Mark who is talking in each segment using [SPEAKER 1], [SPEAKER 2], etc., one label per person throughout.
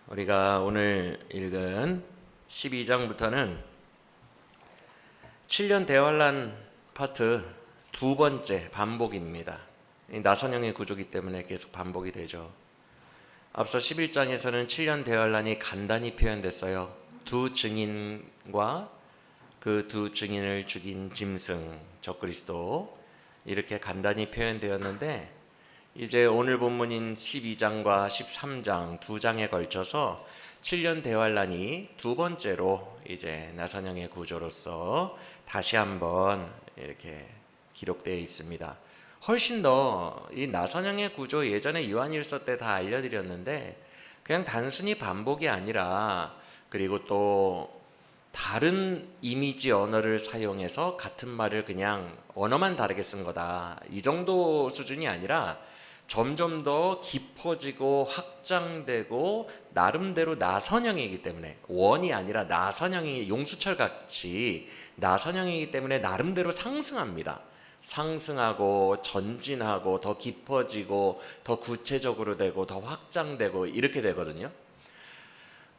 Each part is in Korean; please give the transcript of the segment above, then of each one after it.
[SPEAKER 1] 우리가 오늘 읽은 12장부터는 7년 대환란 파트 두 번째 반복입니다. 나선형의 구조이기 때문에 계속 반복이 되죠. 앞서 11장에서는 7년 대환란이 간단히 표현됐어요. 두 증인과 그 두 증인을 죽인 짐승 적그리스도, 이렇게 간단히 표현되었는데, 이제 오늘 본문인 12장과 13장 두 장에 걸쳐서 7년 대환란이 두 번째로 이제 나선형의 구조로서 다시 한번 이렇게 기록되어 있습니다. 훨씬 더 이 나선형의 구조, 예전에 요한일서 때 다 알려드렸는데, 그냥 단순히 반복이 아니라, 그리고 또 다른 이미지 언어를 사용해서 같은 말을 그냥 언어만 다르게 쓴 거다, 이 정도 수준이 아니라 점점 더 깊어지고 확장되고, 나름대로 나선형이기 때문에, 원이 아니라 나선형이 용수철 같이 나선형이기 때문에 나름대로 상승합니다. 상승하고 전진하고 더 깊어지고 더 구체적으로 되고 더 확장되고 이렇게 되거든요.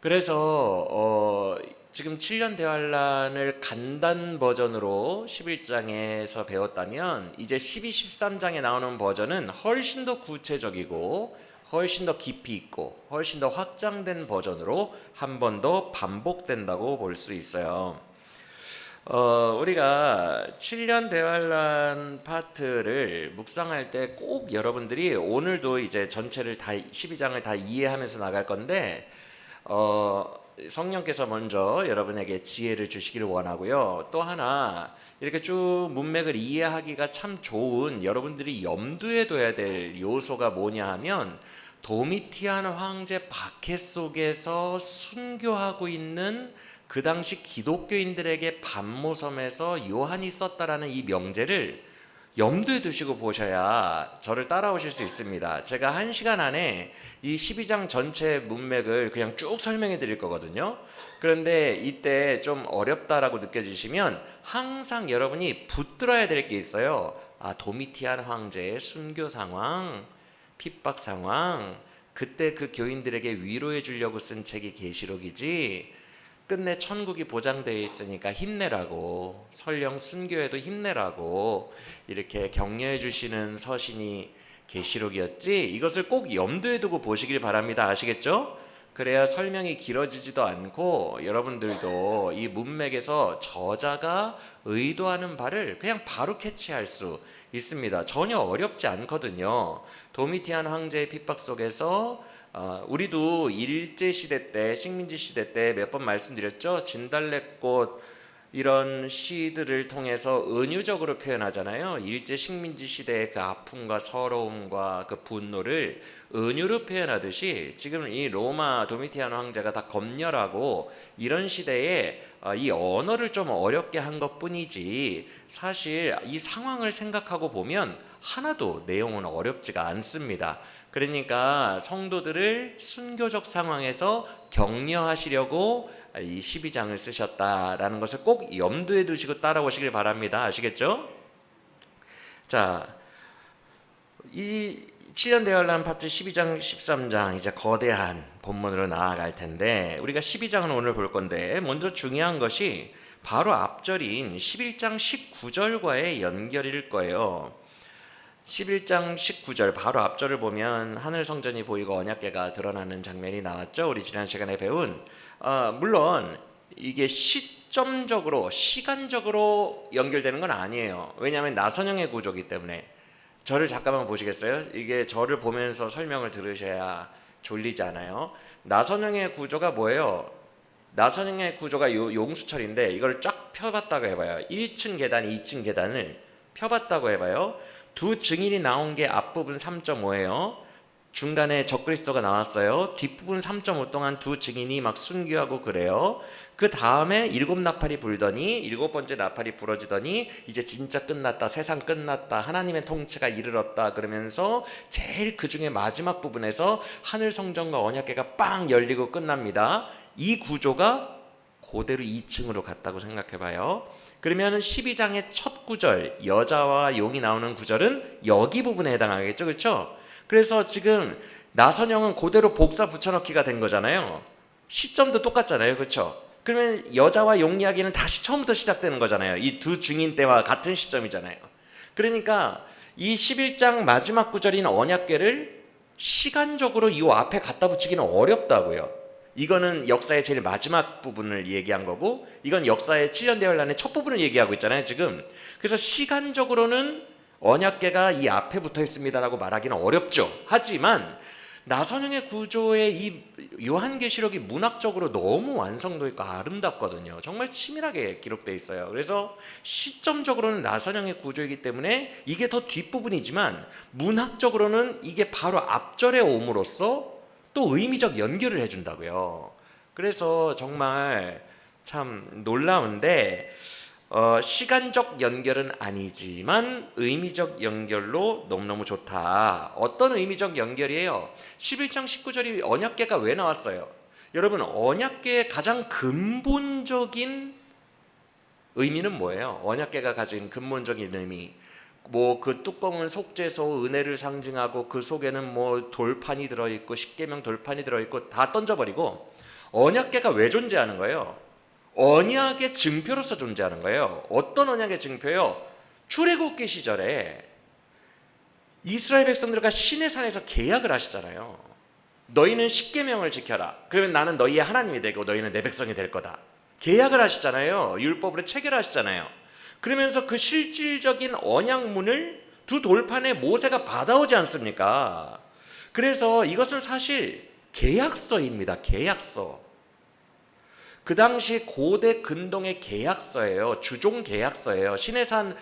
[SPEAKER 1] 그래서 지금 7년 대환란을 간단 버전으로 11장에서 배웠다면, 이제 12, 13장에 나오는 버전은 훨씬 더 구체적이고 훨씬 더 깊이 있고 훨씬 더 확장된 버전으로 한 번 더 반복된다고 볼 수 있어요. 우리가 7년 대환란 파트를 묵상할 때 꼭 여러분들이, 오늘도 이제 전체를 다 12장을 다 이해하면서 나갈 건데, 성령께서 먼저 여러분에게 지혜를 주시기를 원하고요. 또 하나, 이렇게 쭉 문맥을 이해하기가 참 좋은, 여러분들이 염두에 둬야 될 요소가 뭐냐 하면, 도미티안 황제 박해 속에서 순교하고 있는 그 당시 기독교인들에게 반모섬에서 요한이 썼다라는 이 명제를 염두에 두시고 보셔야 저를 따라오실 수 있습니다. 제가 1시간 안에 이 12장 전체 문맥을 그냥 쭉 설명해 드릴 거거든요. 그런데 이때 좀 어렵다라고 느껴지시면 항상 여러분이 붙들어야 될 게 있어요. 도미티안 황제의 순교 상황, 핍박 상황, 그때 그 교인들에게 위로해 주려고 쓴 책이 계시록이지, 끝내 천국이 보장되어 있으니까 힘내라고, 설령 순교해도 힘내라고 이렇게 격려해 주시는 서신이 계시록이었지, 이것을 꼭 염두에 두고 보시길 바랍니다. 아시겠죠? 그래야 설명이 길어지지도 않고 여러분들도 이 문맥에서 저자가 의도하는 바를 그냥 바로 캐치할 수 있습니다. 전혀 어렵지 않거든요. 도미티안 황제의 핍박 속에서 우리도 일제시대 때, 식민지 시대 때 몇 번 말씀드렸죠. 진달래꽃 이런 시들을 통해서 은유적으로 표현하잖아요. 일제 식민지 시대의 그 아픔과 서러움과 그 분노를 은유로 표현하듯이, 지금 이 로마 도미티안 황제가 다 검열하고 이런 시대에 이 언어를 좀 어렵게 한 것뿐이지, 사실 이 상황을 생각하고 보면 하나도 내용은 어렵지가 않습니다. 그러니까 성도들을 순교적 상황에서 격려하시려고 이 12장을 쓰셨다라는 것을 꼭 염두에 두시고 따라오시길 바랍니다. 아시겠죠? 자, 이 7년 대환란 파트 12장, 13장 이제 거대한 본문으로 나아갈 텐데, 우리가 12장은 오늘 볼 건데, 먼저 중요한 것이 바로 앞절인 11장 19절과의 연결일 거예요. 11장 19절 바로 앞절을 보면 하늘 성전이 보이고 언약궤가 드러나는 장면이 나왔죠. 우리 지난 시간에 배운, 물론 이게 시점적으로 시간적으로 연결되는 건 아니에요. 왜냐하면 나선형의 구조이기 때문에. 저를 잠깐만 보시겠어요? 이게 저를 보면서 설명을 들으셔야 졸리지 않아요. 나선형의 구조가 뭐예요? 나선형의 구조가 용수철인데, 이걸 쫙 펴봤다고 해봐요. 1층 계단, 2층 계단을 펴봤다고 해봐요. 두 증인이 나온 게 앞부분 3.5예요. 중간에 적그리스도가 나왔어요. 뒷부분 3.5 동안 두 증인이 막 순교하고 그래요. 그 다음에 7나팔이 불더니, 7번째 나팔이 부러지더니 이제 진짜 끝났다, 세상 끝났다, 하나님의 통치가 이르렀다 그러면서 제일 그 중에 마지막 부분에서 하늘 성전과 언약궤가 빵 열리고 끝납니다. 이 구조가 그대로 2층으로 갔다고 생각해봐요. 그러면 12장의 첫 구절, 여자와 용이 나오는 구절은 여기 부분에 해당하겠죠, 그렇죠? 그래서 지금 나선형은 그대로 복사 붙여넣기가 된 거잖아요. 시점도 똑같잖아요. 그렇죠? 그러면 여자와 용 이야기는 다시 처음부터 시작되는 거잖아요. 이 두 증인 때와 같은 시점이잖아요. 그러니까 이 11장 마지막 구절인 언약궤를 시간적으로 이 앞에 갖다 붙이기는 어렵다고요. 이거는 역사의 제일 마지막 부분을 얘기한 거고, 이건 역사의 7년 대환란의 첫 부분을 얘기하고 있잖아요 지금. 그래서 시간적으로는 언약궤가 이 앞에 붙어 있습니다라고 말하기는 어렵죠. 하지만 나선형의 구조의 이 요한계시록이 문학적으로 너무 완성도 있고 아름답거든요. 정말 치밀하게 기록되어 있어요. 그래서 시점적으로는 나선형의 구조이기 때문에 이게 더 뒷부분이지만 문학적으로는 이게 바로 앞절에 옴으로써 또 의미적 연결을 해준다고요. 그래서 정말 참 놀라운데 시간적 연결은 아니지만 의미적 연결로 너무너무 좋다. 어떤 의미적 연결이에요? 11장 19절이 언약궤가 왜 나왔어요? 여러분, 언약궤의 가장 근본적인 의미는 뭐예요? 언약궤가 가진 근본적인 의미, 뭐 그 뚜껑은 속죄소 은혜를 상징하고 그 속에는 뭐 돌판이 들어있고 십계명 돌판이 들어있고 다 던져버리고 언약궤가 왜 존재하는 거예요? 언약의 증표로서 존재하는 거예요. 어떤 언약의 증표요? 출애굽기 시절에 이스라엘 백성들과 시내산에서 계약을 하시잖아요. 너희는 십계명을 지켜라. 그러면 나는 너희의 하나님이 되고 너희는 내 백성이 될 거다. 계약을 하시잖아요. 율법으로 체결하시잖아요. 그러면서 그 실질적인 언약문을 두 돌판에 모세가 받아오지 않습니까? 그래서 이것은 사실 계약서입니다. 계약서. 그 당시 고대 근동의 계약서예요. 주종 계약서예요. 신해산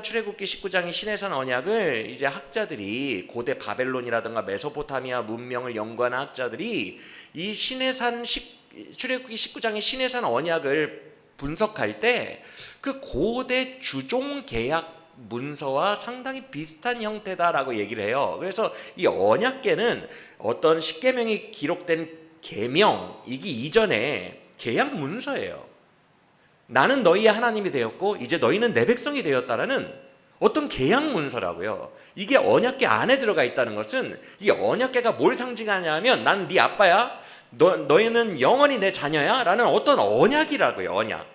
[SPEAKER 1] 출애굽기 19장의 신해산 언약을 이제 학자들이 고대 바벨론이라든가 메소포타미아 문명을 연구하는 학자들이 이 출애굽기 19장의 신해산 언약을 분석할 때 그 고대 주종 계약 문서와 상당히 비슷한 형태다라고 얘기를 해요. 그래서 이 언약궤는 어떤 십계명이 기록된 계명이기 이전에 계약 문서예요. 나는 너희의 하나님이 되었고 이제 너희는 내 백성이 되었다라는 어떤 계약 문서라고요. 이게 언약궤 안에 들어가 있다는 것은 이 언약궤가 뭘 상징하냐면 나는 네 아빠야, 너희는 영원히 내 자녀야 라는 어떤 언약이라고요. 언약.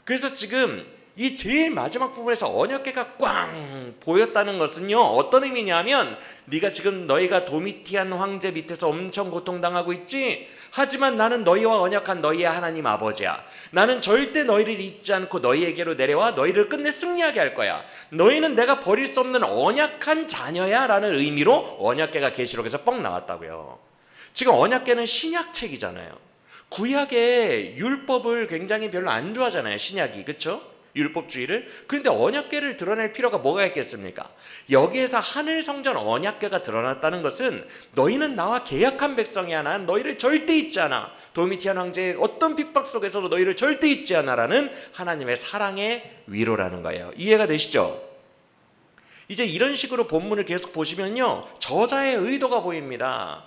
[SPEAKER 1] 그래서 지금 이 제일 마지막 부분에서 언약궤가 꽝 보였다는 것은요, 어떤 의미냐면 네가 지금 너희가 도미티안 황제 밑에서 엄청 고통당하고 있지? 하지만 나는 너희와 언약한 너희의 하나님 아버지야. 나는 절대 너희를 잊지 않고 너희에게로 내려와 너희를 끝내 승리하게 할 거야. 너희는 내가 버릴 수 없는 언약한 자녀야 라는 의미로 언약궤가 계시록에서 뻥 나왔다고요. 지금 언약궤는 신약책이잖아요. 구약의 율법을 굉장히 별로 안 좋아하잖아요. 신약이. 그렇죠? 율법주의를. 그런데 언약궤를 드러낼 필요가 뭐가 있겠습니까? 여기에서 하늘 성전 언약궤가 드러났다는 것은 너희는 나와 계약한 백성이야. 난 너희를 절대 잊지 않아. 도미티안 황제의 어떤 핍박 속에서도 너희를 절대 잊지 않아라는 하나님의 사랑의 위로라는 거예요. 이해가 되시죠? 이제 이런 식으로 본문을 계속 보시면요, 저자의 의도가 보입니다.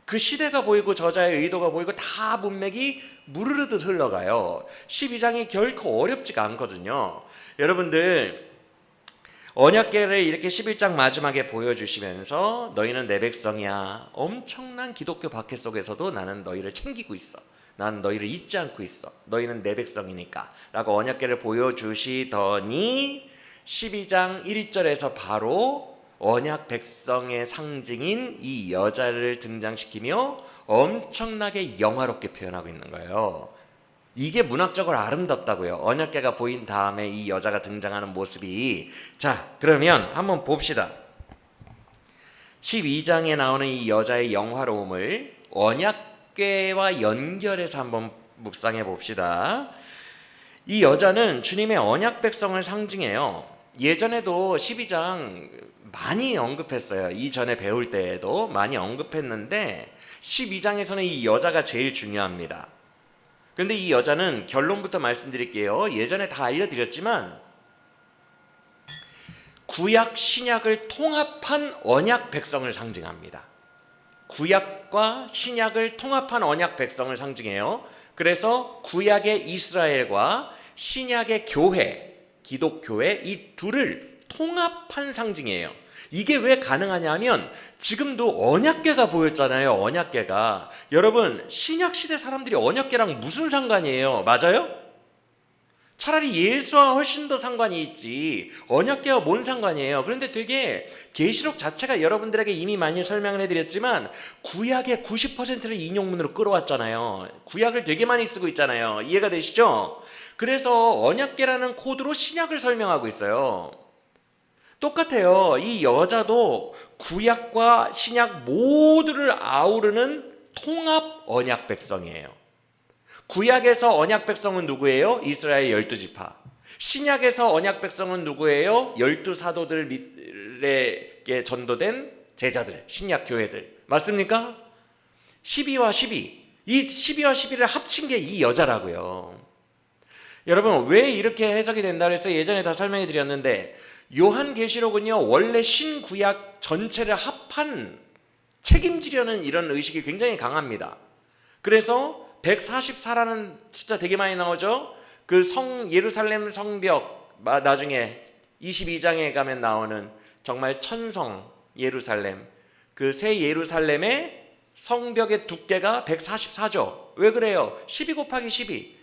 [SPEAKER 1] 그 시대가 보이고 저자의 의도가 보이고 다 문맥이 무르르듯 흘러가요. 12장이 결코 어렵지가 않거든요. 여러분들, 언약궤를 이렇게 11장 마지막에 보여주시면서 너희는 내 백성이야. 엄청난 기독교 박해 속에서도 나는 너희를 챙기고 있어. 나는 너희를 잊지 않고 있어. 너희는 내 백성이니까 라고 언약궤를 보여주시더니 12장 1절에서 바로 언약 백성의 상징인 이 여자를 등장시키며 엄청나게 영화롭게 표현하고 있는 거예요. 이게 문학적으로 아름답다고요. 언약궤가 보인 다음에 이 여자가 등장하는 모습이. 자, 그러면 한번 봅시다. 12장에 나오는 이 여자의 영화로움을 언약궤와 연결해서 한번 묵상해 봅시다. 이 여자는 주님의 언약 백성을 상징해요. 예전에도 12장 많이 언급했어요. 이전에 배울 때에도 많이 언급했는데 12장에서는 이 여자가 제일 중요합니다. 그런데 이 여자는 결론부터 말씀드릴게요. 예전에 다 알려드렸지만 구약 신약을 통합한 언약 백성을 상징합니다. 구약과 신약을 통합한 언약 백성을 상징해요. 그래서 구약의 이스라엘과 신약의 교회, 기독교회 이 둘을 통합한 상징이에요. 이게 왜 가능하냐면 지금도 언약궤가 보였잖아요. 언약궤가. 여러분 신약 시대 사람들이 언약궤랑 무슨 상관이에요? 맞아요? 차라리 예수와 훨씬 더 상관이 있지 언약궤와 뭔 상관이에요? 그런데 되게 계시록 자체가 여러분들에게 이미 많이 설명을 해드렸지만 구약의 90%를 인용문으로 끌어왔잖아요. 구약을 되게 많이 쓰고 있잖아요. 이해가 되시죠? 그래서 언약궤라는 코드로 신약을 설명하고 있어요. 똑같아요. 이 여자도 구약과 신약 모두를 아우르는 통합 언약 백성이에요. 구약에서 언약 백성은 누구예요? 이스라엘 12지파. 신약에서 언약 백성은 누구예요? 12사도들에게 전도된 제자들, 신약 교회들. 맞습니까? 12와 12. 이 12와 12를 합친 게 이 여자라고요. 여러분 왜 이렇게 해석이 된다 그래서 예전에 다 설명해 드렸는데 요한계시록은요 원래 신구약 전체를 합한 책임지려는 이런 의식이 굉장히 강합니다. 그래서 144라는 숫자 되게 많이 나오죠. 그 예루살렘 성벽 나중에 22장에 가면 나오는 정말 천성 예루살렘, 그 새 예루살렘의 성벽의 두께가 144죠. 왜 그래요? 12 곱하기 12.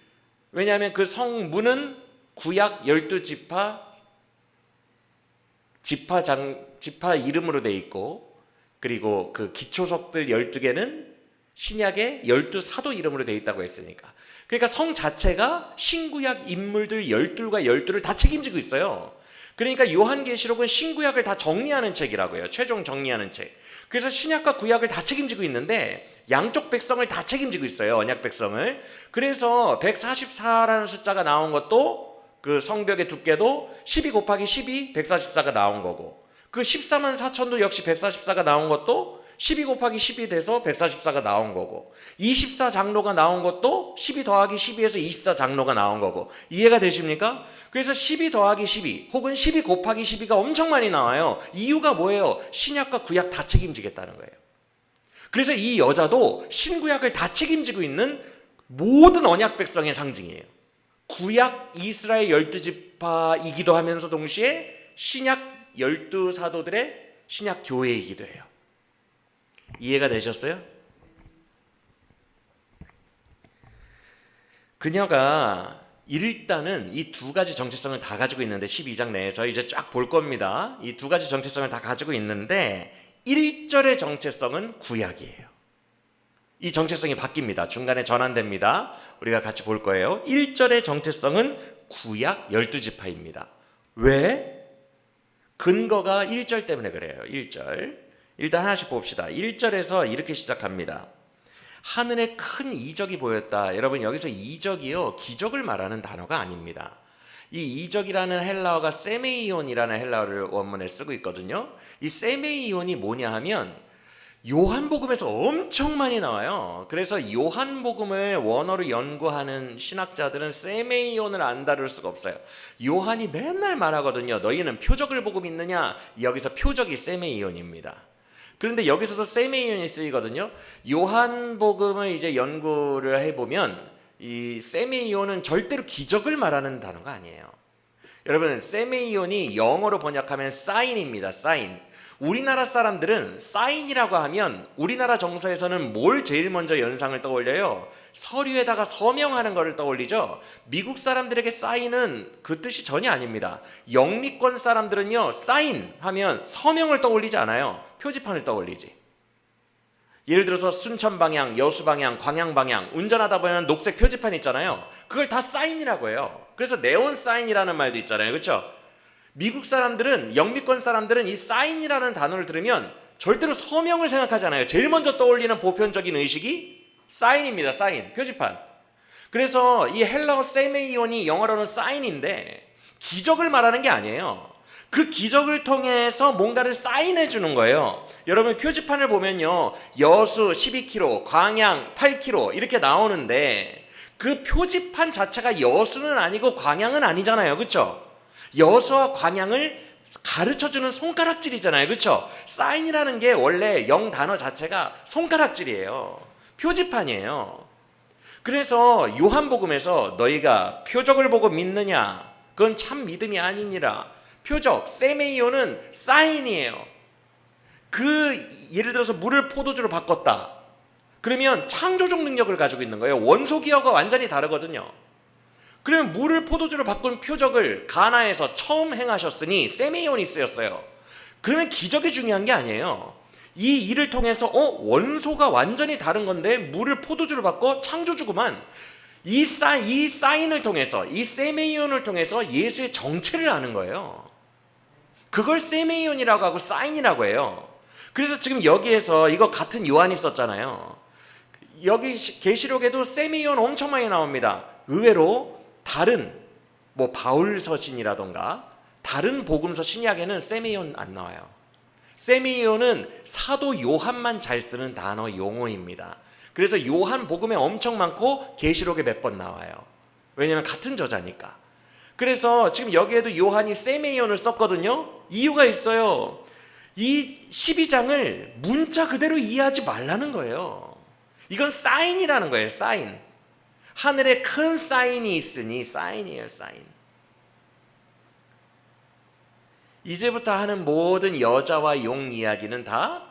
[SPEAKER 1] 왜냐하면 그 성문은 구약 12지파 지파 이름으로 돼 있고, 그리고 그 기초석들 12개는 신약의 12사도 이름으로 돼 있다고 했으니까. 그러니까 성 자체가 신구약 인물들 12과 12를 다 책임지고 있어요. 그러니까 요한계시록은 신구약을 다 정리하는 책이라고요. 최종 정리하는 책. 그래서 신약과 구약을 다 책임지고 있는데 양쪽 백성을 다 책임지고 있어요. 언약 백성을. 그래서 144라는 숫자가 나온 것도 그 성벽의 두께도 12 곱하기 12 144가 나온 거고, 그 14만 4천도 역시 144가 나온 것도 12 곱하기 12 돼서 144가 나온 거고, 24장로가 나온 것도 12 더하기 12에서 24장로가 나온 거고. 이해가 되십니까? 그래서 12 더하기 12 혹은 12 곱하기 12가 엄청 많이 나와요. 이유가 뭐예요? 신약과 구약 다 책임지겠다는 거예요. 그래서 이 여자도 신구약을 다 책임지고 있는 모든 언약 백성의 상징이에요. 구약 이스라엘 12지파이기도 하면서 동시에 신약 12사도들의 신약 교회이기도 해요. 이해가 되셨어요? 그녀가 일단은 이 두 가지 정체성을 다 가지고 있는데 12장 내에서 이제 쫙 볼 겁니다. 이 두 가지 정체성을 다 가지고 있는데 1절의 정체성은 구약이에요. 이 정체성이 바뀝니다. 중간에 전환됩니다. 우리가 같이 볼 거예요. 1절의 정체성은 구약 12지파입니다. 왜? 근거가 1절 때문에 그래요. 1절. 일단 하나씩 봅시다. 1절에서 이렇게 시작합니다. 하늘에 큰 이적이 보였다. 여러분 여기서 이적이요 기적을 말하는 단어가 아닙니다. 이 이적이라는 헬라어가 세메이온이라는 헬라어를 원문에 쓰고 있거든요. 이 세메이온이 뭐냐 하면 요한복음에서 엄청 많이 나와요. 그래서 요한복음을 원어로 연구하는 신학자들은 세메이온을 안 다룰 수가 없어요. 요한이 맨날 말하거든요. 너희는 표적을 보고 믿느냐? 여기서 표적이 세메이온입니다. 그런데 여기서도 세메이온이 쓰이거든요. 요한복음을 이제 연구를 해보면 이 세메이온은 절대로 기적을 말하는 단어가 아니에요. 여러분 세메이온이 영어로 번역하면 사인입니다. 사인. 우리나라 사람들은 사인이라고 하면 우리나라 정서에서는 뭘 제일 먼저 연상을 떠올려요? 서류에다가 서명하는 것을 떠올리죠. 미국 사람들에게 사인은 그 뜻이 전혀 아닙니다. 영미권 사람들은요 사인 하면 서명을 떠올리지 않아요. 표지판을 떠올리지. 예를 들어서 순천 방향, 여수 방향, 광양 방향 운전하다 보면 녹색 표지판 있잖아요. 그걸 다 사인이라고 해요. 그래서 네온 사인이라는 말도 있잖아요. 그렇죠? 미국 사람들은, 영미권 사람들은 이 사인이라는 단어를 들으면 절대로 서명을 생각하잖아요. 제일 먼저 떠올리는 보편적인 의식이 사인입니다. 사인, 표지판. 그래서 이 헬라어 세메이온이 영어로는 사인인데 기적을 말하는 게 아니에요. 그 기적을 통해서 뭔가를 사인해 주는 거예요. 여러분 표지판을 보면요 여수 12km, 광양 8km 이렇게 나오는데 그 표지판 자체가 여수는 아니고 광양은 아니잖아요. 그렇죠? 여수와 광양을 가르쳐주는 손가락질이잖아요. 그렇죠? 사인이라는 게 원래 영 단어 자체가 손가락질이에요. 표지판이에요. 그래서 요한복음에서 너희가 표적을 보고 믿느냐? 그건 참 믿음이 아니니라. 표적, 세메이오는 사인이에요. 예를 들어서 물을 포도주로 바꿨다. 그러면 창조적 능력을 가지고 있는 거예요. 원소 기하가 완전히 다르거든요. 그러면 물을 포도주로 바꾼 표적을 가나에서 처음 행하셨으니 세메이온이 쓰였어요. 그러면 기적이 중요한 게 아니에요. 이 일을 통해서 원소가 완전히 다른 건데 물을 포도주로 바꿔 창조주구만. 이 사인을 통해서, 이 세메이온을 통해서 예수의 정체를 아는 거예요. 그걸 세메이온이라고 하고 사인이라고 해요. 그래서 지금 여기에서 이거 같은 요한이 썼잖아요. 여기 계시록에도 세메이온 엄청 많이 나옵니다. 의외로 다른 바울 서신이라던가 다른 복음서 신약에는 세메이온 안 나와요. 세메이온은 사도 요한만 잘 쓰는 단어 용어입니다. 그래서 요한 복음에 엄청 많고 계시록에 몇 번 나와요. 왜냐하면 같은 저자니까. 그래서 지금 여기에도 요한이 세메이온을 썼거든요. 이유가 있어요. 이 12장을 문자 그대로 이해하지 말라는 거예요. 이건 사인이라는 거예요. 사인. 하늘에 큰 사인이 있으니 사인이에요. 사인. 이제부터 하는 모든 여자와 용 이야기는 다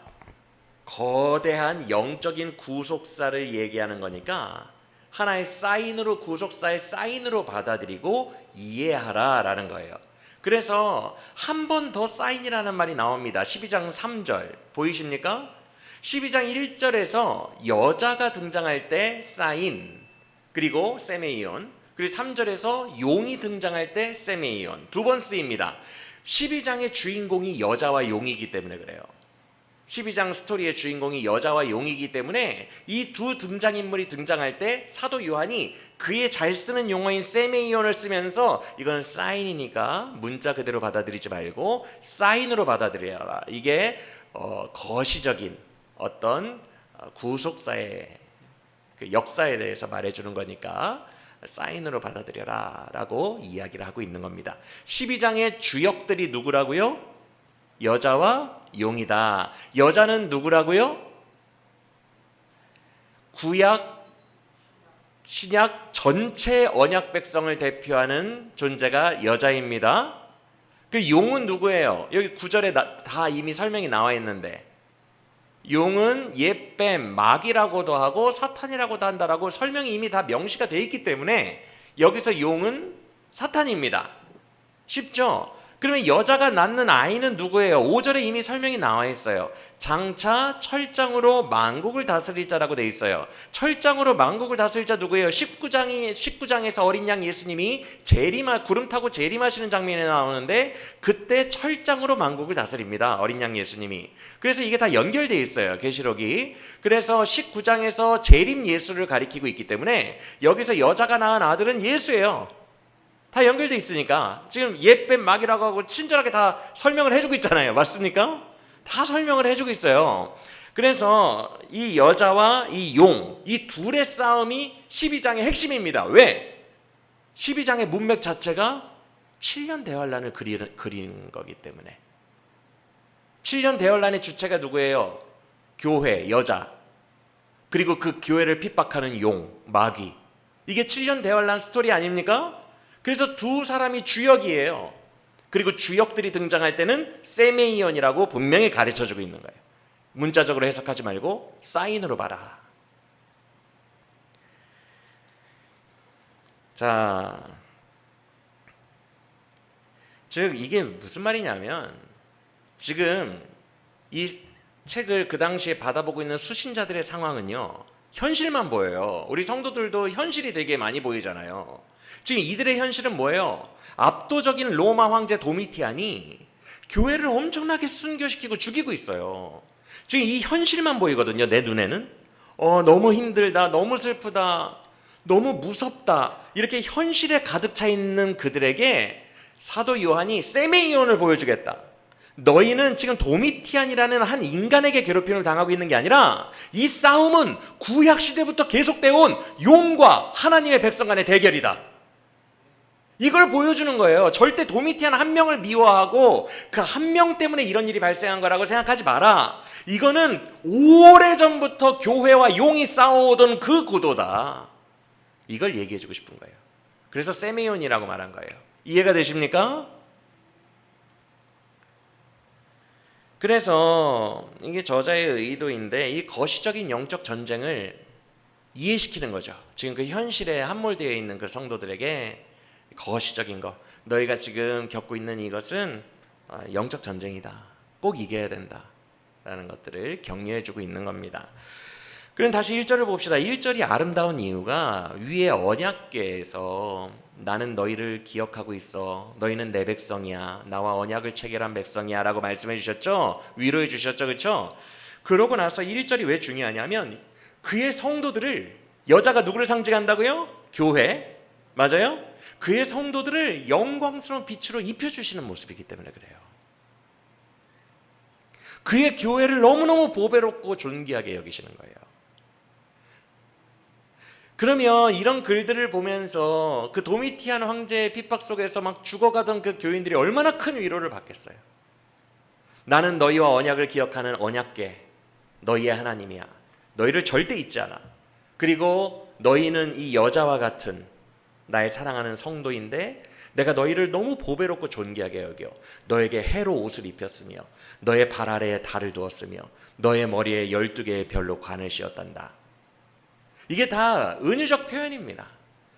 [SPEAKER 1] 거대한 영적인 구속사를 얘기하는 거니까 하나의 사인으로, 구속사의 사인으로 받아들이고 이해하라라는 거예요. 그래서 한 번 더 사인이라는 말이 나옵니다. 12장 3절 보이십니까? 12장 1절에서 여자가 등장할 때 사인, 그리고 세메이온, 그리고 3절에서 용이 등장할 때 세메이온, 두 번 쓰입니다. 12장의 주인공이 여자와 용이기 때문에 그래요. 12장 스토리의 주인공이 여자와 용이기 때문에 이 두 등장인물이 등장할 때 사도 요한이 그의 잘 쓰는 용어인 세메이온을 쓰면서 이건 사인이니까 문자 그대로 받아들이지 말고 사인으로 받아들여라. 이게 거시적인 어떤 구속사의 그 역사에 대해서 말해주는 거니까 사인으로 받아들여라 라고 이야기를 하고 있는 겁니다. 12장의 주역들이 누구라고요? 여자와 용이다. 여자는 누구라고요? 구약, 신약 전체 언약 백성을 대표하는 존재가 여자입니다. 그 용은 누구예요? 여기 9절에 다 이미 설명이 나와 있는데 용은 옛뱀, 마귀라고도 하고 사탄이라고도 한다라고 설명이 이미 다 명시가 되어 있기 때문에 여기서 용은 사탄입니다. 쉽죠? 그러면 여자가 낳는 아이는 누구예요? 5절에 이미 설명이 나와 있어요. 장차 철장으로 만국을 다스릴 자라고 돼 있어요. 철장으로 만국을 다스릴 자 누구예요? 19장에서 어린 양 예수님이 구름 타고 재림하시는 장면이 나오는데 그때 철장으로 만국을 다스립니다. 어린 양 예수님이. 그래서 이게 다 연결되어 있어요. 계시록이. 그래서 19장에서 재림 예수를 가리키고 있기 때문에 여기서 여자가 낳은 아들은 예수예요. 다 연결돼 있으니까 지금 옛뱀 마귀라고 하고 친절하게 다 설명을 해주고 있잖아요. 맞습니까? 다 설명을 해주고 있어요. 그래서 이 여자와 이 용, 이 둘의 싸움이 12장의 핵심입니다. 왜? 12장의 문맥 자체가 7년 대환란을 그리는 거기 때문에. 7년 대환란의 주체가 누구예요? 교회, 여자. 그리고 그 교회를 핍박하는 용, 마귀. 이게 7년 대환란 스토리 아닙니까? 그래서 두 사람이 주역이에요. 그리고 주역들이 등장할 때는 세메이온이라고 분명히 가르쳐주고 있는 거예요. 문자적으로 해석하지 말고 사인으로 봐라. 자, 즉 이게 무슨 말이냐면 지금 이 책을 그 당시에 받아보고 있는 수신자들의 상황은요, 현실만 보여요. 우리 성도들도 현실이 되게 많이 보이잖아요. 지금 이들의 현실은 뭐예요? 압도적인 로마 황제 도미티안이 교회를 엄청나게 순교시키고 죽이고 있어요. 지금 이 현실만 보이거든요. 내 눈에는 너무 힘들다, 너무 슬프다, 너무 무섭다, 이렇게 현실에 가득 차 있는 그들에게 사도 요한이 세메이온을 보여주겠다. 너희는 지금 도미티안이라는 한 인간에게 괴롭힘을 당하고 있는 게 아니라 이 싸움은 구약시대부터 계속되어 온 용과 하나님의 백성 간의 대결이다. 이걸 보여주는 거예요. 절대 도미티안 한 명을 미워하고 그 한 명 때문에 이런 일이 발생한 거라고 생각하지 마라. 이거는 오래전부터 교회와 용이 싸워오던 그 구도다. 이걸 얘기해주고 싶은 거예요. 그래서 세메이온이라고 말한 거예요. 이해가 되십니까? 그래서 이게 저자의 의도인데 이 거시적인 영적 전쟁을 이해시키는 거죠. 지금 그 현실에 함몰되어 있는 그 성도들에게 거시적인 거, 너희가 지금 겪고 있는 이것은 영적 전쟁이다. 꼭 이겨야 된다. 라는 것들을 격려해주고 있는 겁니다. 그럼 다시 1절을 봅시다. 1절이 아름다운 이유가 위에 언약궤에서 나는 너희를 기억하고 있어. 너희는 내 백성이야. 나와 언약을 체결한 백성이야. 라고 말씀해 주셨죠? 위로해 주셨죠? 그렇죠? 그러고 나서 1절이 왜 중요하냐면 그의 성도들을, 여자가 누구를 상징한다고요? 교회. 맞아요? 그의 성도들을 영광스러운 빛으로 입혀주시는 모습이기 때문에 그래요. 그의 교회를 너무너무 보배롭고 존귀하게 여기시는 거예요. 그러면 이런 글들을 보면서 그 도미티안 황제의 핍박 속에서 막 죽어가던 그 교인들이 얼마나 큰 위로를 받겠어요. 나는 너희와 언약을 기억하는 언약궤, 너희의 하나님이야. 너희를 절대 잊지 않아. 그리고 너희는 이 여자와 같은 나의 사랑하는 성도인데 내가 너희를 너무 보배롭고 존귀하게 여겨 너에게 해로 옷을 입혔으며 너의 발 아래에 달을 두었으며 너의 머리에 12개의 별로 관을 씌웠단다. 이게 다 은유적 표현입니다.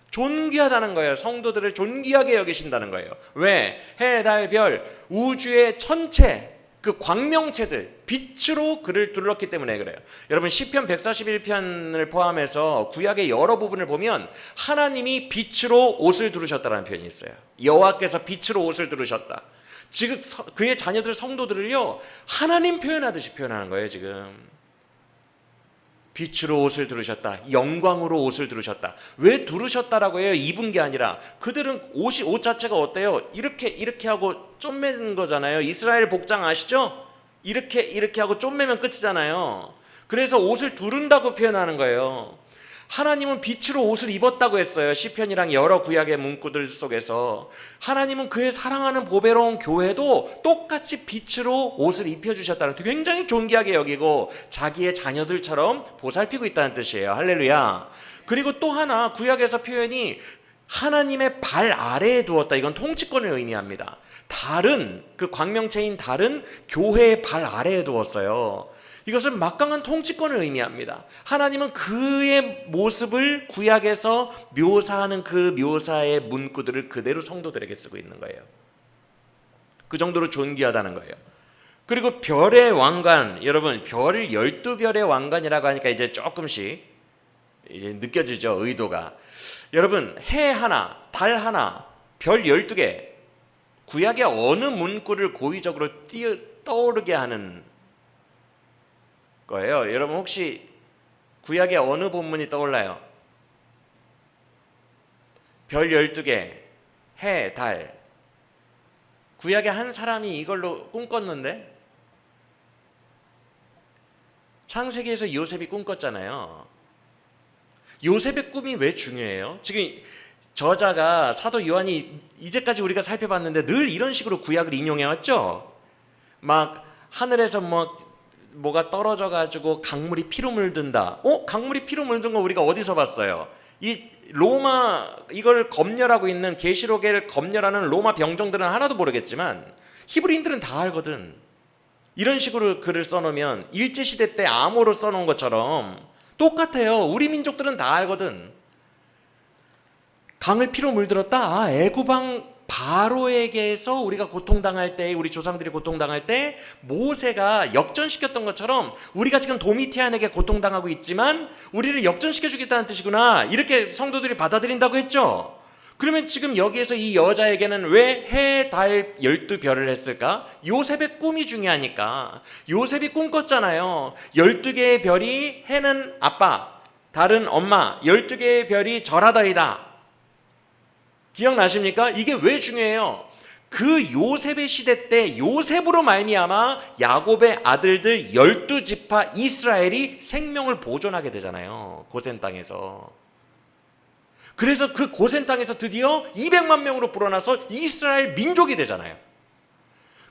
[SPEAKER 1] 존귀하다는 거예요. 성도들을 존귀하게 여기신다는 거예요. 왜? 해, 달, 별, 우주의 천체, 그 광명체들 빛으로 그를 둘렀기 때문에 그래요. 여러분 시편 141편을 포함해서 구약의 여러 부분을 보면 하나님이 빛으로 옷을 두르셨다는 표현이 있어요. 여호와께서 빛으로 옷을 두르셨다. 지금 그의 자녀들 성도들을요 하나님 표현하듯이 표현하는 거예요. 지금 빛으로 옷을 두르셨다. 영광으로 옷을 두르셨다. 왜 두르셨다라고 해요? 입은 게 아니라 그들은 옷 자체가 어때요? 이렇게 하고 쫌매는 거잖아요. 이스라엘 복장 아시죠? 이렇게 하고 쫌매면 끝이잖아요. 그래서 옷을 두른다고 표현하는 거예요. 하나님은 빛으로 옷을 입었다고 했어요. 시편이랑 여러 구약의 문구들 속에서 하나님은 그의 사랑하는 보배로운 교회도 똑같이 빛으로 옷을 입혀주셨다는, 굉장히 존귀하게 여기고 자기의 자녀들처럼 보살피고 있다는 뜻이에요. 할렐루야. 그리고 또 하나 구약에서 표현이 하나님의 발 아래에 두었다. 이건 통치권을 의미합니다. 달은, 그 광명체인 달은 교회의 발 아래에 두었어요. 이것은 막강한 통치권을 의미합니다. 하나님은 그의 모습을 구약에서 묘사하는 그 묘사의 문구들을 그대로 성도들에게 쓰고 있는 거예요. 그 정도로 존귀하다는 거예요. 그리고 별의 왕관, 여러분 별을 12별의 왕관이라고 하니까 이제 조금씩 이제 느껴지죠, 의도가. 여러분 해 하나, 달 하나, 별 12개, 구약의 어느 문구를 고의적으로 떠오르게 하는 거예요. 여러분 혹시 구약의 어느 본문이 떠올라요? 별 12개, 해, 달. 구약의 한 사람이 이걸로 꿈꿨는데 창세기에서 요셉이 꿈꿨잖아요. 요셉의 꿈이 왜 중요해요? 지금 저자가 사도 요한이 이제까지 우리가 살펴봤는데 늘 이런 식으로 구약을 인용해왔죠. 막 하늘에서 뭐가 떨어져 가지고 강물이 피로 물든다. 강물이 피로 물든 거 우리가 어디서 봤어요? 이 로마, 이걸 검열하고 있는, 계시록을 검열하는 로마 병정들은 하나도 모르겠지만 히브리인들은 다 알거든. 이런 식으로 글을 써놓으면 일제시대 때 암호로 써놓은 것처럼 똑같아요. 우리 민족들은 다 알거든. 강을 피로 물들었다. 애굽왕 바로에게서 우리가 고통당할 때, 우리 조상들이 고통당할 때 모세가 역전시켰던 것처럼 우리가 지금 도미티안에게 고통당하고 있지만 우리를 역전시켜주겠다는 뜻이구나, 이렇게 성도들이 받아들인다고 했죠. 그러면 지금 여기에서 이 여자에게는 왜 해, 달, 12별을 했을까? 요셉의 꿈이 중요하니까. 요셉이 꿈꿨잖아요. 12개의 별이, 해는 아빠, 달은 엄마, 12개의 별이 절하더이다. 기억나십니까? 이게 왜 중요해요? 그 요셉의 시대 때 요셉으로 말미암아 야곱의 아들들 12지파 이스라엘이 생명을 보존하게 되잖아요. 고센 땅에서. 그래서 그 고센 땅에서 드디어 200만 명으로 불어나서 이스라엘 민족이 되잖아요.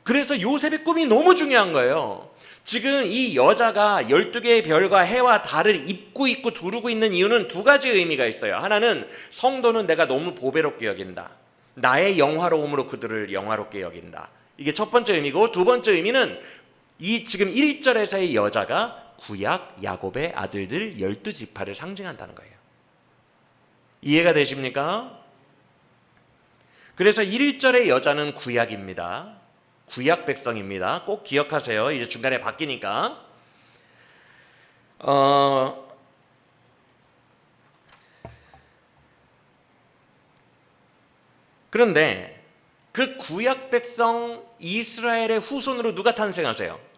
[SPEAKER 1] 그래서 요셉의 꿈이 너무 중요한 거예요. 지금 이 여자가 12개의 별과 해와 달을 입고 두르고 있는 이유는 두 가지 의미가 있어요. 하나는 성도는 내가 너무 보배롭게 여긴다. 나의 영화로움으로 그들을 영화롭게 여긴다. 이게 첫 번째 의미고, 두 번째 의미는 이 지금 1절에서의 여자가 구약 야곱의 아들들 12지파를 상징한다는 거예요. 이해가 되십니까? 그래서 1절의 여자는 구약입니다. 구약 백성입니다. 꼭 기억하세요. 이제 중간에 바뀌니까. 그런데 그 구약 백성 이스라엘의 후손으로 누가 탄생하세요?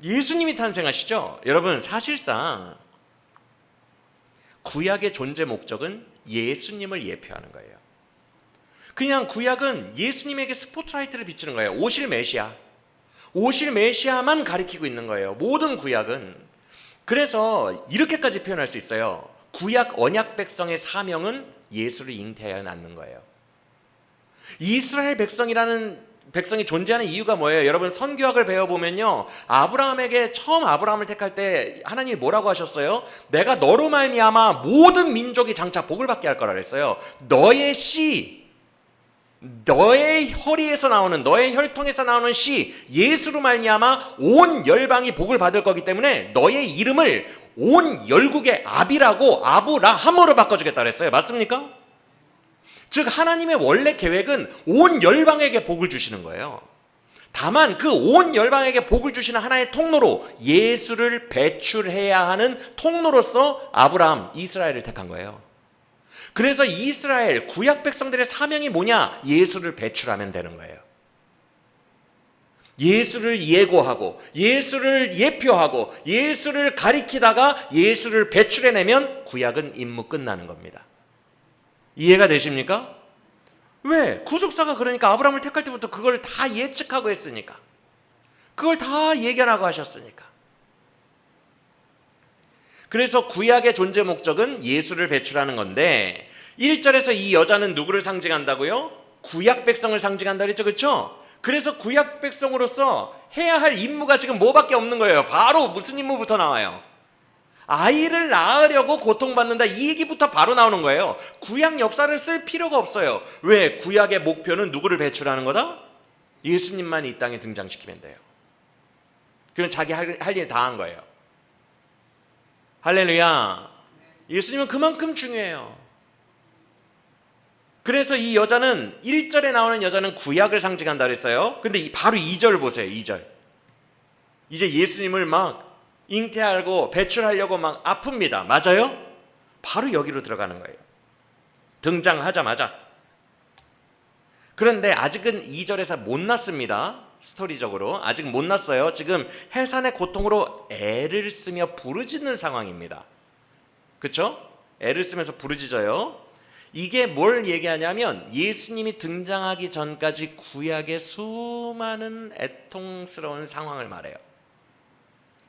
[SPEAKER 1] 예수님이 탄생하시죠. 여러분, 사실상 구약의 존재 목적은 예수님을 예표하는 거예요. 그냥 구약은 예수님에게 스포트라이트를 비추는 거예요. 오실 메시아, 오실 메시아만 가리키고 있는 거예요. 모든 구약은. 그래서 이렇게까지 표현할 수 있어요. 구약 언약 백성의 사명은 예수를 잉태하여 낳는 거예요. 이스라엘 백성이 존재하는 이유가 뭐예요? 여러분, 선교학을 배워보면요, 아브라함에게 처음 아브라함을 택할 때 하나님이 뭐라고 하셨어요? 내가 너로 말미암아 모든 민족이 장차 복을 받게 할 거라 그랬어요. 너의 씨, 너의 허리에서 나오는, 너의 혈통에서 나오는 씨, 예수로 말미암아 온 열방이 복을 받을 거기 때문에 너의 이름을 온 열국의 아비라고 아브라함으로 바꿔주겠다 그랬어요. 맞습니까? 즉 하나님의 원래 계획은 온 열방에게 복을 주시는 거예요. 다만 그 온 열방에게 복을 주시는 하나의 통로로 예수를 배출해야 하는 통로로서 아브라함, 이스라엘을 택한 거예요. 그래서 이스라엘 구약 백성들의 사명이 뭐냐? 예수를 배출하면 되는 거예요. 예수를 예고하고 예수를 예표하고 예수를 가리키다가 예수를 배출해내면 구약은 임무 끝나는 겁니다. 이해가 되십니까? 왜? 구속사가 그러니까 아브라함을 택할 때부터 그걸 다 예측하고 했으니까, 그걸 다 예견하고 하셨으니까. 그래서 구약의 존재 목적은 예수를 배출하는 건데 1절에서 이 여자는 누구를 상징한다고요? 구약 백성을 상징한다 그랬죠. 그렇죠? 그래서 구약 백성으로서 해야 할 임무가 지금 뭐밖에 없는 거예요. 바로 무슨 임무부터 나와요? 아이를 낳으려고 고통받는다, 이 얘기부터 바로 나오는 거예요. 구약 역사를 쓸 필요가 없어요. 왜? 구약의 목표는 누구를 배출하는 거다? 예수님만 이 땅에 등장시키면 돼요. 그럼 자기 할 일 다 한 거예요. 할렐루야. 예수님은 그만큼 중요해요. 그래서 이 여자는 1절에 나오는 여자는 구약을 상징한다 그랬어요. 근데 바로 2절 보세요. 2절. 이제 예수님을 막 잉태하고 배출하려고 막 아픕니다. 맞아요? 바로 여기로 들어가는 거예요. 등장하자마자. 그런데 아직은 2절에서 못 났습니다. 스토리적으로 아직 못 났어요. 지금 해산의 고통으로 애를 쓰며 부르짖는 상황입니다. 그렇죠? 애를 쓰면서 부르짖어요. 이게 뭘 얘기하냐면 예수님이 등장하기 전까지 구약의 수많은 애통스러운 상황을 말해요.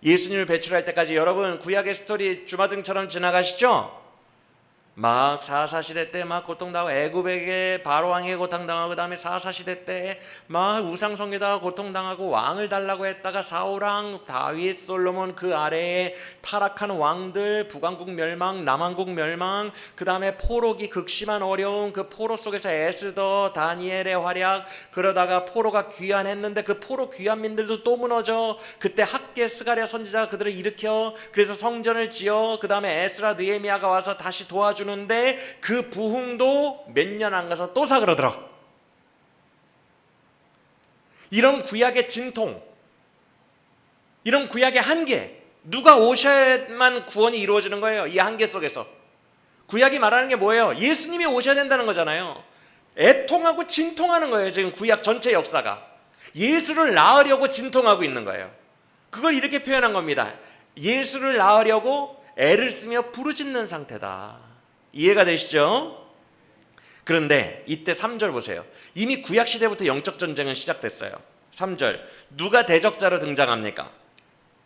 [SPEAKER 1] 예수님을 배출할 때까지 여러분 구약의 스토리 주마등처럼 지나가시죠? 막 사사시대 때 막 고통당하고 애굽에게 바로왕에게 고통당하고 그 다음에 사사시대 때 막 우상숭배다가 고통당하고 왕을 달라고 했다가 사울왕, 다윗, 솔로몬 그 아래에 타락한 왕들, 북왕국 멸망, 남왕국 멸망, 그 다음에 포로기 극심한 어려움, 그 포로 속에서 에스더, 다니엘의 활약, 그러다가 포로가 귀환했는데 그 포로 귀환민들도 또 무너져. 그때 학계 스가랴 선지자가 그들을 일으켜 그래서 성전을 지어 그 다음에 에스라 느헤미야가 와서 다시 도와주는데 그 부흥도 몇 년 안 가서 또 사그러들어. 이런 구약의 진통, 이런 구약의 한계, 누가 오셔야만 구원이 이루어지는 거예요. 이 한계 속에서 구약이 말하는 게 뭐예요? 예수님이 오셔야 된다는 거잖아요. 애통하고 진통하는 거예요. 지금 구약 전체 역사가 예수를 낳으려고 진통하고 있는 거예요. 그걸 이렇게 표현한 겁니다. 예수를 낳으려고 애를 쓰며 부르짖는 상태다. 이해가 되시죠? 그런데 이때 3절 보세요. 이미 구약시대부터 영적 전쟁은 시작됐어요. 3절 누가 대적자로 등장합니까?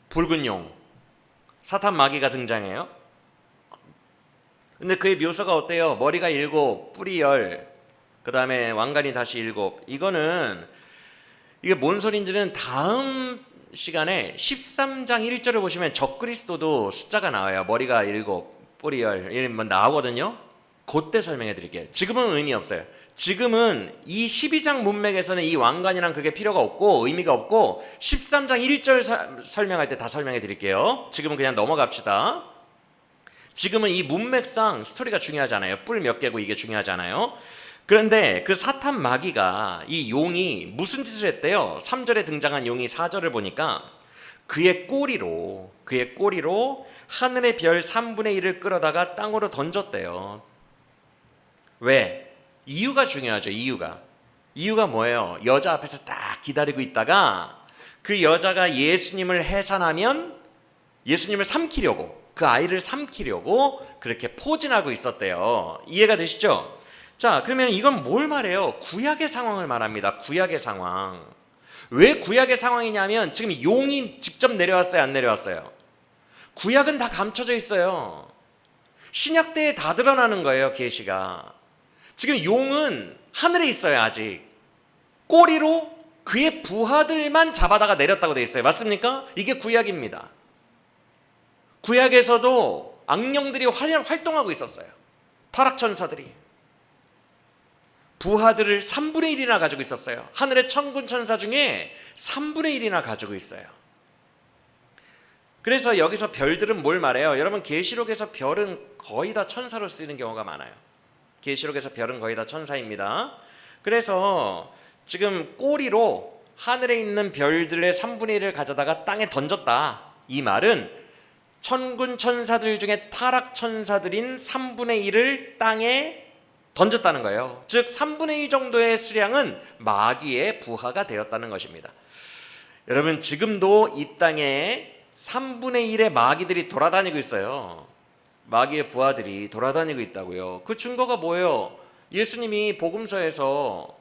[SPEAKER 1] 붉은 용, 사탄 마귀가 등장해요. 근데 그의 묘사가 어때요? 머리가 7, 뿔이 10, 그 다음에 왕관이 다시 7. 이게 뭔 소린지는 다음 시간에 13장 1절을 보시면 적그리스도도 숫자가 나와요. 머리가 7, 뿔이 10 이런 뭐 나오거든요. 그때 설명해 드릴게요. 지금은 의미 없어요. 지금은 이 12장 문맥에서는 이 왕관이란 그게 필요가 없고 의미가 없고 13장 1절 설명할 때 다 설명해 드릴게요. 지금은 그냥 넘어갑시다. 지금은 이 문맥상 스토리가 중요하잖아요. 뿔 몇 개고 이게 중요하잖아요. 그런데 그 사탄 마귀가 이 용이 무슨 짓을 했대요? 3절에 등장한 용이 4절을 보니까 그의 꼬리로 하늘의 별 3분의 1을 끌어다가 땅으로 던졌대요. 왜? 이유가 중요하죠. 이유가 뭐예요? 여자 앞에서 딱 기다리고 있다가 그 여자가 예수님을 해산하면 예수님을 삼키려고, 그 아이를 삼키려고 그렇게 포진하고 있었대요. 이해가 되시죠? 자, 그러면 이건 뭘 말해요? 구약의 상황을 말합니다. 구약의 상황. 왜 구약의 상황이냐면 지금 용이 직접 내려왔어요, 안 내려왔어요? 구약은 다 감춰져 있어요. 신약 때에 다 드러나는 거예요, 계시가. 지금 용은 하늘에 있어요, 아직. 꼬리로 그의 부하들만 잡아다가 내렸다고 돼 있어요. 맞습니까? 이게 구약입니다. 구약에서도 악령들이 활동하고 있었어요. 타락천사들이. 부하들을 3분의 1이나 가지고 있었어요. 하늘의 천군 천사 중에 3분의 1이나 가지고 있어요. 그래서 여기서 별들은 뭘 말해요? 여러분, 계시록에서 별은 거의 다 천사로 쓰이는 경우가 많아요. 계시록에서 별은 거의 다 천사입니다. 그래서 지금 꼬리로 하늘에 있는 별들의 3분의 1을 가져다가 땅에 던졌다. 이 말은 천군 천사들 중에 타락 천사들인 3분의 1을 땅에 던졌다는 거예요. 즉 3분의 2 정도의 수량은 마귀의 부하가 되었다는 것입니다. 여러분, 지금도 이 땅에 3분의 1의 마귀들이 돌아다니고 있어요. 마귀의 부하들이 돌아다니고 있다고요. 그 증거가 뭐예요? 예수님이 복음서에서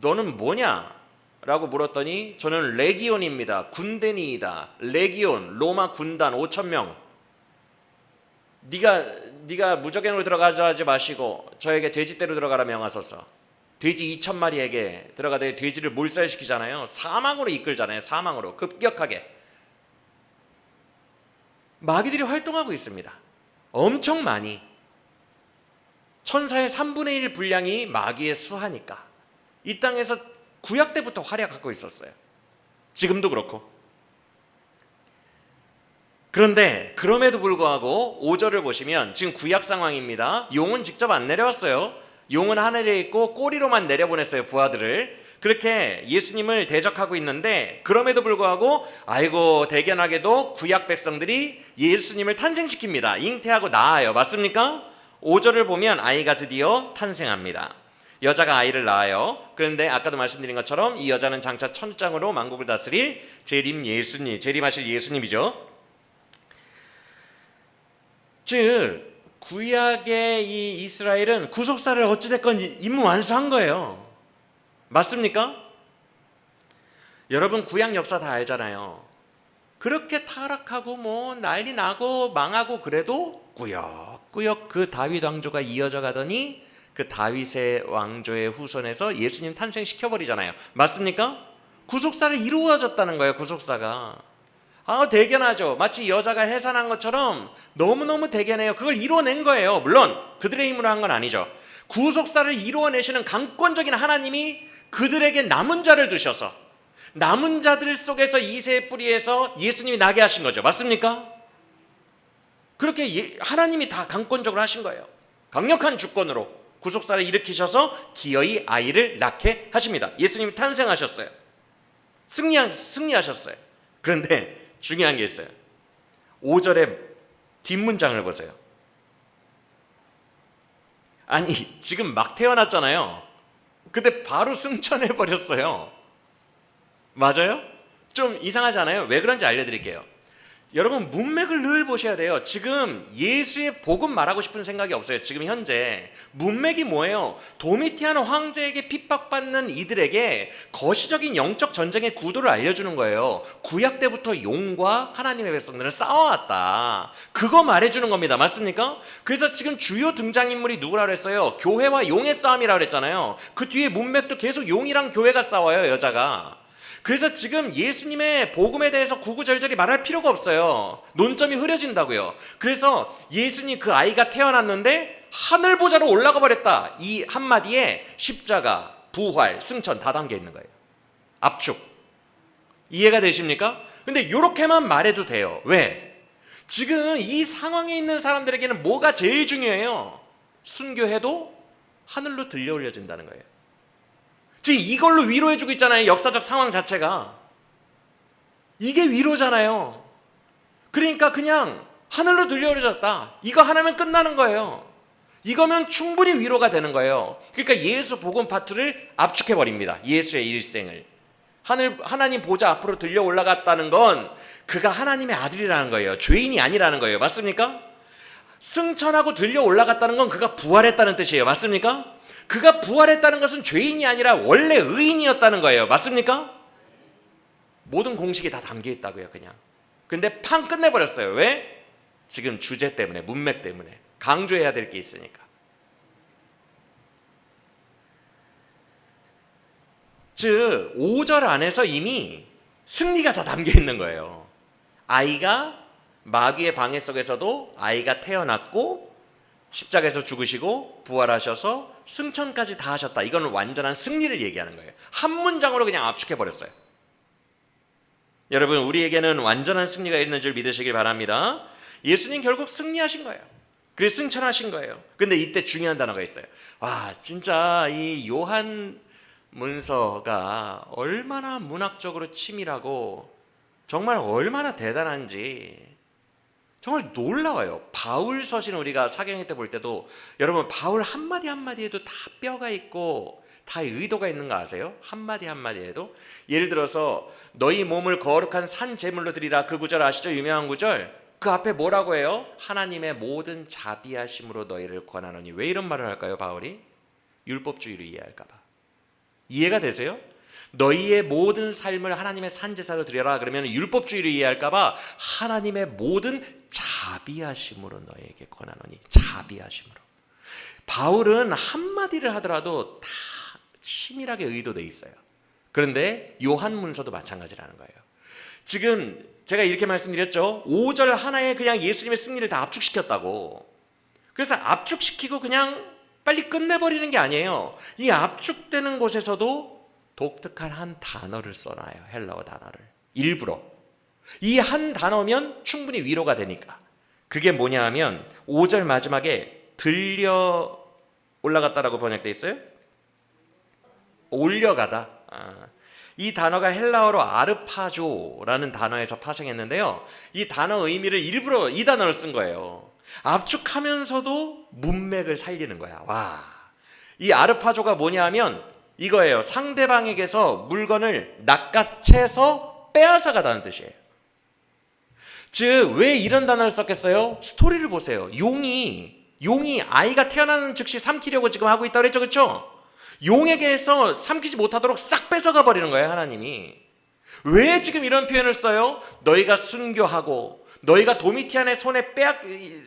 [SPEAKER 1] 너는 뭐냐? 라고 물었더니 저는 레기온입니다. 군대니이다. 레기온, 로마 군단 5,000명. 네가 무적행으로 들어가자 하지 마시고 저에게 돼지떼로 들어가라 명하소서. 돼지 2,000마리에게 들어가되 돼지를 몰살시키잖아요. 사망으로 이끌잖아요. 사망으로 급격하게. 마귀들이 활동하고 있습니다. 엄청 많이. 천사의 3분의 1 분량이 마귀의 수하니까 이 땅에서 구약 때부터 활약하고 있었어요. 지금도 그렇고. 그런데 그럼에도 불구하고 5절을 보시면 지금 구약 상황입니다. 용은 직접 안 내려왔어요. 용은 하늘에 있고 꼬리로만 내려보냈어요, 부하들을. 그렇게 예수님을 대적하고 있는데 그럼에도 불구하고 아이고 대견하게도 구약 백성들이 예수님을 탄생시킵니다. 잉태하고 낳아요. 맞습니까? 5절을 보면 아이가 드디어 탄생합니다. 여자가 아이를 낳아요. 그런데 아까도 말씀드린 것처럼 이 여자는 장차 천장으로 만국을 다스릴 재림하실 예수님이죠. 즉 구약의 이 이스라엘은 구속사를 어찌됐건 임무 완수한 거예요. 맞습니까? 여러분, 구약 역사 다 알잖아요. 그렇게 타락하고 뭐 난리 나고 망하고 그래도 꾸역꾸역 그 다윗 왕조가 이어져 가더니 그 다윗의 왕조의 후손에서 예수님 탄생시켜버리잖아요. 맞습니까? 구속사를 이루어졌다는 거예요. 구속사가. 대견하죠. 마치 여자가 해산한 것처럼 너무너무 대견해요. 그걸 이루어낸 거예요. 물론 그들의 힘으로 한 건 아니죠. 구속사를 이루어내시는 강권적인 하나님이 그들에게 남은 자를 두셔서 남은 자들 속에서 이새의 뿌리에서 예수님이 나게 하신 거죠. 맞습니까? 그렇게 하나님이 다 강권적으로 하신 거예요. 강력한 주권으로 구속사를 일으키셔서 기어이 아이를 낳게 하십니다. 예수님이 탄생하셨어요. 승리하셨어요. 그런데 중요한 게 있어요. 5절의 뒷문장을 보세요. 아니, 지금 막 태어났잖아요. 근데 바로 승천해버렸어요. 맞아요? 좀 이상하지 않아요? 왜 그런지 알려드릴게요. 여러분, 문맥을 늘 보셔야 돼요. 지금 예수의 복음 말하고 싶은 생각이 없어요. 지금 현재 문맥이 뭐예요? 도미티안 황제에게 핍박받는 이들에게 거시적인 영적 전쟁의 구도를 알려주는 거예요. 구약 때부터 용과 하나님의 백성들은 싸워왔다. 그거 말해주는 겁니다. 맞습니까? 그래서 지금 주요 등장인물이 누구라 그랬어요? 교회와 용의 싸움이라 그랬잖아요. 그 뒤에 문맥도 계속 용이랑 교회가 싸워요, 여자가. 그래서 지금 예수님의 복음에 대해서 구구절절히 말할 필요가 없어요. 논점이 흐려진다고요. 그래서 예수님 그 아이가 태어났는데 하늘 보좌로 올라가 버렸다. 이 한마디에 십자가, 부활, 승천 다 담겨 있는 거예요. 압축. 이해가 되십니까? 근데 이렇게만 말해도 돼요. 왜? 지금 이 상황에 있는 사람들에게는 뭐가 제일 중요해요? 순교해도 하늘로 들려 올려진다는 거예요. 지금 이걸로 위로해주고 있잖아요. 역사적 상황 자체가. 이게 위로잖아요. 그러니까 그냥 하늘로 들려 올려졌다. 이거 하나면 끝나는 거예요. 이거면 충분히 위로가 되는 거예요. 그러니까 예수 복음 파트를 압축해버립니다. 예수의 일생을. 하나님 보좌 앞으로 들려 올라갔다는 건 그가 하나님의 아들이라는 거예요. 죄인이 아니라는 거예요. 맞습니까? 승천하고 들려 올라갔다는 건 그가 부활했다는 뜻이에요. 맞습니까? 그가 부활했다는 것은 죄인이 아니라 원래 의인이었다는 거예요. 맞습니까? 모든 공식이 다 담겨 있다고요. 그냥. 근데 팡 끝내버렸어요. 왜? 지금 주제 때문에, 문맥 때문에. 강조해야 될 게 있으니까. 즉 5절 안에서 이미 승리가 다 담겨 있는 거예요. 아이가 마귀의 방해 속에서도 아이가 태어났고 십자가에서 죽으시고 부활하셔서 승천까지 다 하셨다. 이건 완전한 승리를 얘기하는 거예요. 한 문장으로 그냥 압축해버렸어요. 여러분, 우리에게는 완전한 승리가 있는 줄 믿으시길 바랍니다. 예수님 결국 승리하신 거예요. 그래서 승천하신 거예요. 근데 이때 중요한 단어가 있어요. 와, 진짜 이 요한 문서가 얼마나 문학적으로 치밀하고 정말 얼마나 대단한지 정말 놀라워요. 바울 서신 우리가 사경회 때 볼 때도 여러분 바울 한마디 한마디에도 다 뼈가 있고 다 의도가 있는 거 아세요? 한마디 한마디에도. 예를 들어서 너희 몸을 거룩한 산 제물로 드리라. 그 구절 아시죠? 유명한 구절. 그 앞에 뭐라고 해요? 하나님의 모든 자비하심으로 너희를 권하노니. 왜 이런 말을 할까요? 바울이? 율법주의로 이해할까 봐. 이해가 되세요? 너희의 모든 삶을 하나님의 산제사로 드려라. 그러면 율법주의로 이해할까 봐 하나님의 모든 자비하심으로 너희에게 권하노니. 자비하심으로. 바울은 한마디를 하더라도 다 치밀하게 의도돼 있어요. 그런데 요한문서도 마찬가지라는 거예요. 지금 제가 이렇게 말씀드렸죠. 5절 하나에 그냥 예수님의 승리를 다 압축시켰다고. 그래서 압축시키고 그냥 빨리 끝내버리는 게 아니에요. 이 압축되는 곳에서도 독특한 한 단어를 써놔요. 헬라어 단어를. 일부러. 이 한 단어면 충분히 위로가 되니까. 그게 뭐냐 하면 5절 마지막에 들려 올라갔다라고 번역돼 있어요. 올려가다. 이 단어가 헬라어로 아르파조라는 단어에서 파생했는데요. 이 단어 의미를 일부러 이 단어를 쓴 거예요. 압축하면서도 문맥을 살리는 거야. 와, 이 아르파조가 뭐냐 하면 이거예요. 상대방에게서 물건을 낚아채서 빼앗아가다는 뜻이에요. 즉, 왜 이런 단어를 썼겠어요? 스토리를 보세요. 용이 아이가 태어나는 즉시 삼키려고 지금 하고 있다고 그랬죠. 그렇죠? 용에게서 삼키지 못하도록 싹 뺏어가 버리는 거예요. 하나님이. 왜 지금 이런 표현을 써요? 너희가 순교하고 너희가 도미티안의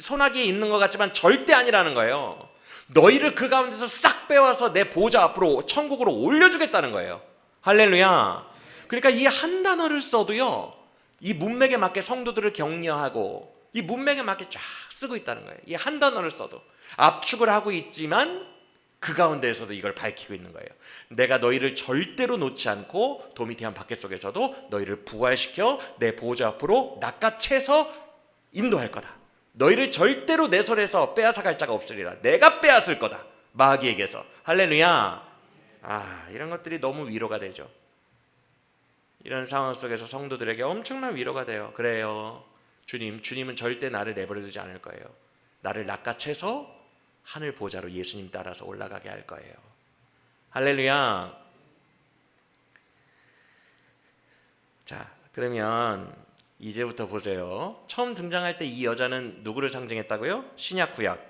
[SPEAKER 1] 손아귀에 있는 것 같지만 절대 아니라는 거예요. 너희를 그 가운데서 싹 빼와서 내 보좌 앞으로 천국으로 올려주겠다는 거예요. 할렐루야. 그러니까 이 한 단어를 써도요, 이 문맥에 맞게 성도들을 격려하고 이 문맥에 맞게 쫙 쓰고 있다는 거예요. 이 한 단어를 써도 압축을 하고 있지만 그 가운데에서도 이걸 밝히고 있는 거예요. 내가 너희를 절대로 놓지 않고 도미티안 밖에 속에서도 너희를 부활시켜 내 보좌 앞으로 낚아채서 인도할 거다. 너희를 절대로 내 손에서 빼앗아갈 자가 없으리라. 내가 빼앗을 거다. 마귀에게서. 할렐루야. 이런 것들이 너무 위로가 되죠. 이런 상황 속에서 성도들에게 엄청난 위로가 돼요. 그래요. 주님은 절대 나를 내버려두지 않을 거예요. 나를 낚아채서 하늘 보좌로 예수님 따라서 올라가게 할 거예요. 할렐루야. 자, 그러면 이제부터 보세요. 처음 등장할 때 이 여자는 누구를 상징했다고요? 신약 구약.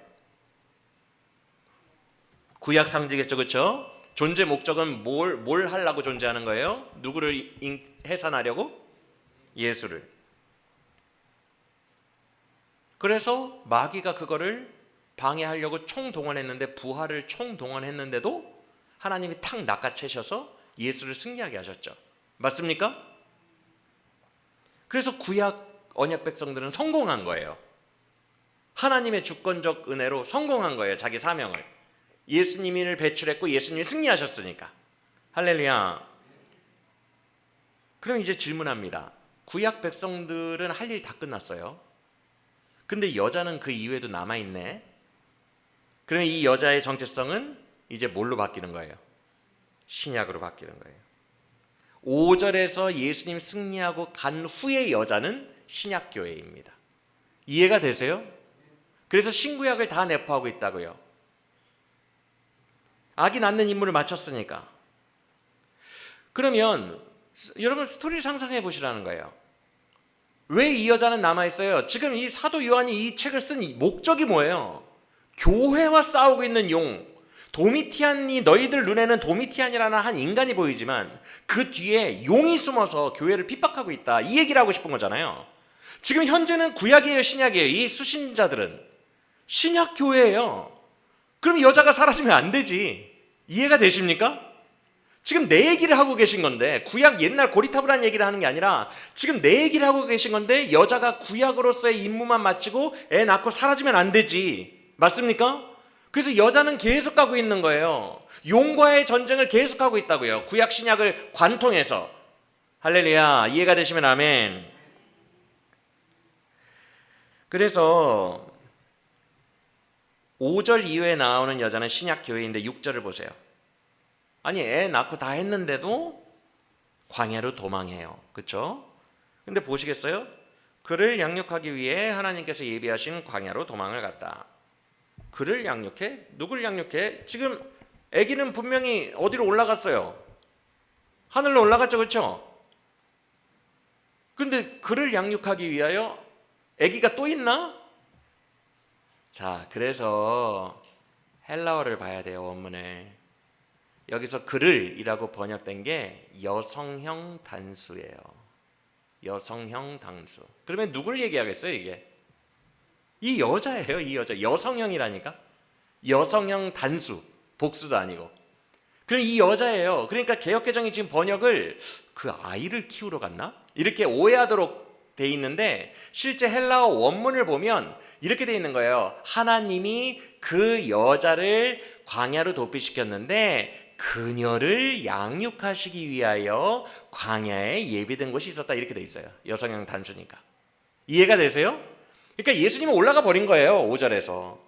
[SPEAKER 1] 구약 상징했죠. 그렇죠? 존재 목적은 뭘 하려고 존재하는 거예요? 누구를 해산하려고? 예수를. 그래서 마귀가 그거를 방해하려고 총동원했는데, 부활을 총동원했는데도 하나님이 탁 낚아채셔서 예수를 승리하게 하셨죠. 맞습니까? 그래서 구약 언약 백성들은 성공한 거예요. 하나님의 주권적 은혜로 성공한 거예요. 자기 사명을. 예수님을 배출했고 예수님이 승리하셨으니까. 할렐루야. 그럼 이제 질문합니다. 구약 백성들은 할 일 다 끝났어요. 근데 여자는 그 이후에도 남아있네. 그럼 이 여자의 정체성은 이제 뭘로 바뀌는 거예요? 신약으로 바뀌는 거예요. 5절에서 예수님 승리하고 간 후의 여자는 신약교회입니다. 이해가 되세요? 그래서 신구약을 다 내포하고 있다고요. 악이 낳는 임무를 마쳤으니까. 그러면 여러분 스토리를 상상해 보시라는 거예요. 왜 이 여자는 남아있어요? 지금 이 사도 요한이 이 책을 쓴 목적이 뭐예요? 교회와 싸우고 있는 용, 도미티안이, 너희들 눈에는 도미티안이라는 한 인간이 보이지만 그 뒤에 용이 숨어서 교회를 핍박하고 있다, 이 얘기를 하고 싶은 거잖아요. 지금 현재는 구약이에요, 신약이에요? 이 수신자들은 신약 교회예요. 그럼 여자가 사라지면 안 되지. 이해가 되십니까? 지금 내 얘기를 하고 계신 건데, 구약 옛날 고리타브라는 얘기를 하는 게 아니라 지금 내 얘기를 하고 계신 건데, 여자가 구약으로서의 임무만 마치고 애 낳고 사라지면 안 되지. 맞습니까? 그래서 여자는 계속 가고 있는 거예요. 용과의 전쟁을 계속하고 있다고요. 구약 신약을 관통해서. 할렐루야. 이해가 되시면 아멘. 그래서 5절 이후에 나오는 여자는 신약 교회인데 6절을 보세요. 아니 애 낳고 다 했는데도 광야로 도망해요. 그렇죠? 근데 보시겠어요? 그를 양육하기 위해 하나님께서 예비하신 광야로 도망을 갔다. 그를 양육해? 누굴 양육해? 지금 아기는 분명히 어디로 올라갔어요? 하늘로 올라갔죠. 그렇죠? 근데 그를 양육하기 위하여 아기가 또 있나? 자, 그래서 헬라어를 봐야 돼요. 원문을. 여기서 그를이라고 번역된 게 여성형 단수예요. 여성형 단수. 그러면 누굴 얘기하겠어요, 이게? 이 여자예요, 이 여자. 여성형이라니까? 여성형 단수. 복수도 아니고. 그럼 이 여자예요. 그러니까 개역개정이 지금 번역을 그 아이를 키우러 갔나? 이렇게 오해하도록 돼 있는데 실제 헬라어 원문을 보면 이렇게 돼 있는 거예요. 하나님이 그 여자를 광야로 도피시켰는데 그녀를 양육하시기 위하여 광야에 예비된 곳이 있었다, 이렇게 돼 있어요. 여성형 단수니까. 이해가 되세요? 그러니까 예수님은 올라가 버린 거예요. 5절에서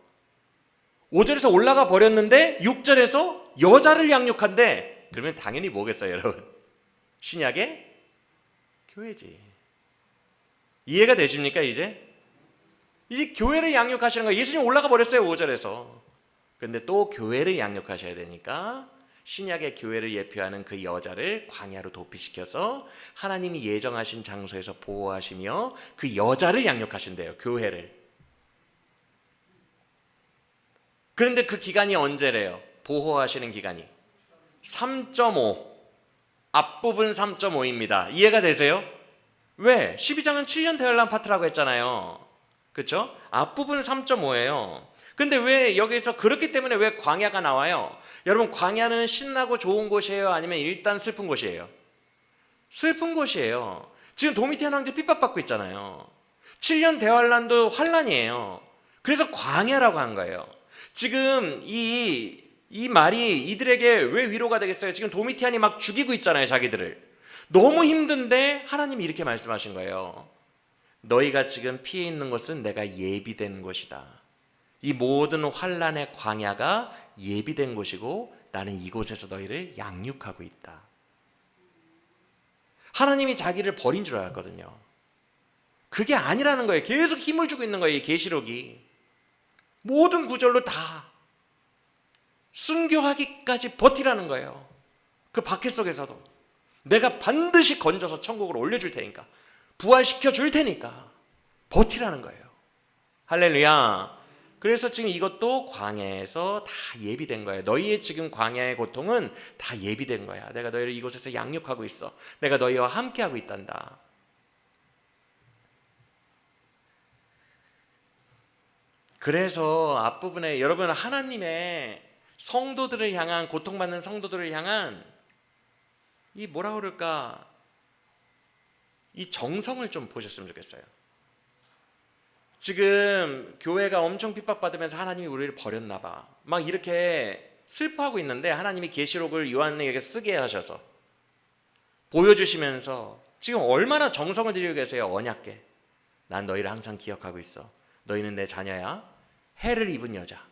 [SPEAKER 1] 올라가 버렸는데 6절에서 여자를 양육한대. 그러면 당연히 뭐겠어요, 여러분? 신약의 교회지. 이해가 되십니까? 이제 교회를 양육하시는 거예요. 예수님 올라가 버렸어요, 5절에서. 근데 또 교회를 양육하셔야 되니까 신약의 교회를 예표하는 그 여자를 광야로 도피시켜서 하나님이 예정하신 장소에서 보호하시며 그 여자를 양육하신대요, 교회를. 그런데 그 기간이 언제래요? 보호하시는 기간이 3.5, 앞부분 3.5입니다. 이해가 되세요? 왜? 12장은 7년 대환란 파트라고 했잖아요. 그렇죠? 앞부분 3.5예요. 근데 왜 여기서 그렇기 때문에 왜 광야가 나와요? 여러분, 광야는 신나고 좋은 곳이에요? 아니면 일단 슬픈 곳이에요? 슬픈 곳이에요. 지금 도미티안 황제 핍박받고 있잖아요. 7년 대환란도 환란이에요. 그래서 광야라고 한 거예요. 지금 이 말이 이들에게 왜 위로가 되겠어요? 지금 도미티안이 막 죽이고 있잖아요, 자기들을. 너무 힘든데 하나님이 이렇게 말씀하신 거예요. 너희가 지금 피해 있는 곳은 내가 예비된 곳이다. 이 모든 환란의 광야가 예비된 곳이고 나는 이곳에서 너희를 양육하고 있다. 하나님이 자기를 버린 줄 알았거든요. 그게 아니라는 거예요. 계속 힘을 주고 있는 거예요, 이 계시록이. 모든 구절로 다 순교하기까지 버티라는 거예요. 그 박해 속에서도 내가 반드시 건져서 천국으로 올려줄 테니까, 부활시켜 줄 테니까 버티라는 거예요. 할렐루야. 그래서 지금 이것도 광야에서 다 예비된 거예요. 너희의 지금 광야의 고통은 다 예비된 거야. 내가 너희를 이곳에서 양육하고 있어. 내가 너희와 함께하고 있단다. 그래서 앞부분에 여러분, 하나님의 성도들을 향한, 고통받는 성도들을 향한 이 뭐라 그럴까, 이 정성을 좀 보셨으면 좋겠어요. 지금 교회가 엄청 핍박받으면서 하나님이 우리를 버렸나 봐. 막 이렇게 슬퍼하고 있는데 하나님이 계시록을 요한에게 쓰게 하셔서 보여주시면서 지금 얼마나 정성을 들이고 계세요. 언약궤. 난 너희를 항상 기억하고 있어. 너희는 내 자녀야. 해를 입은 여자.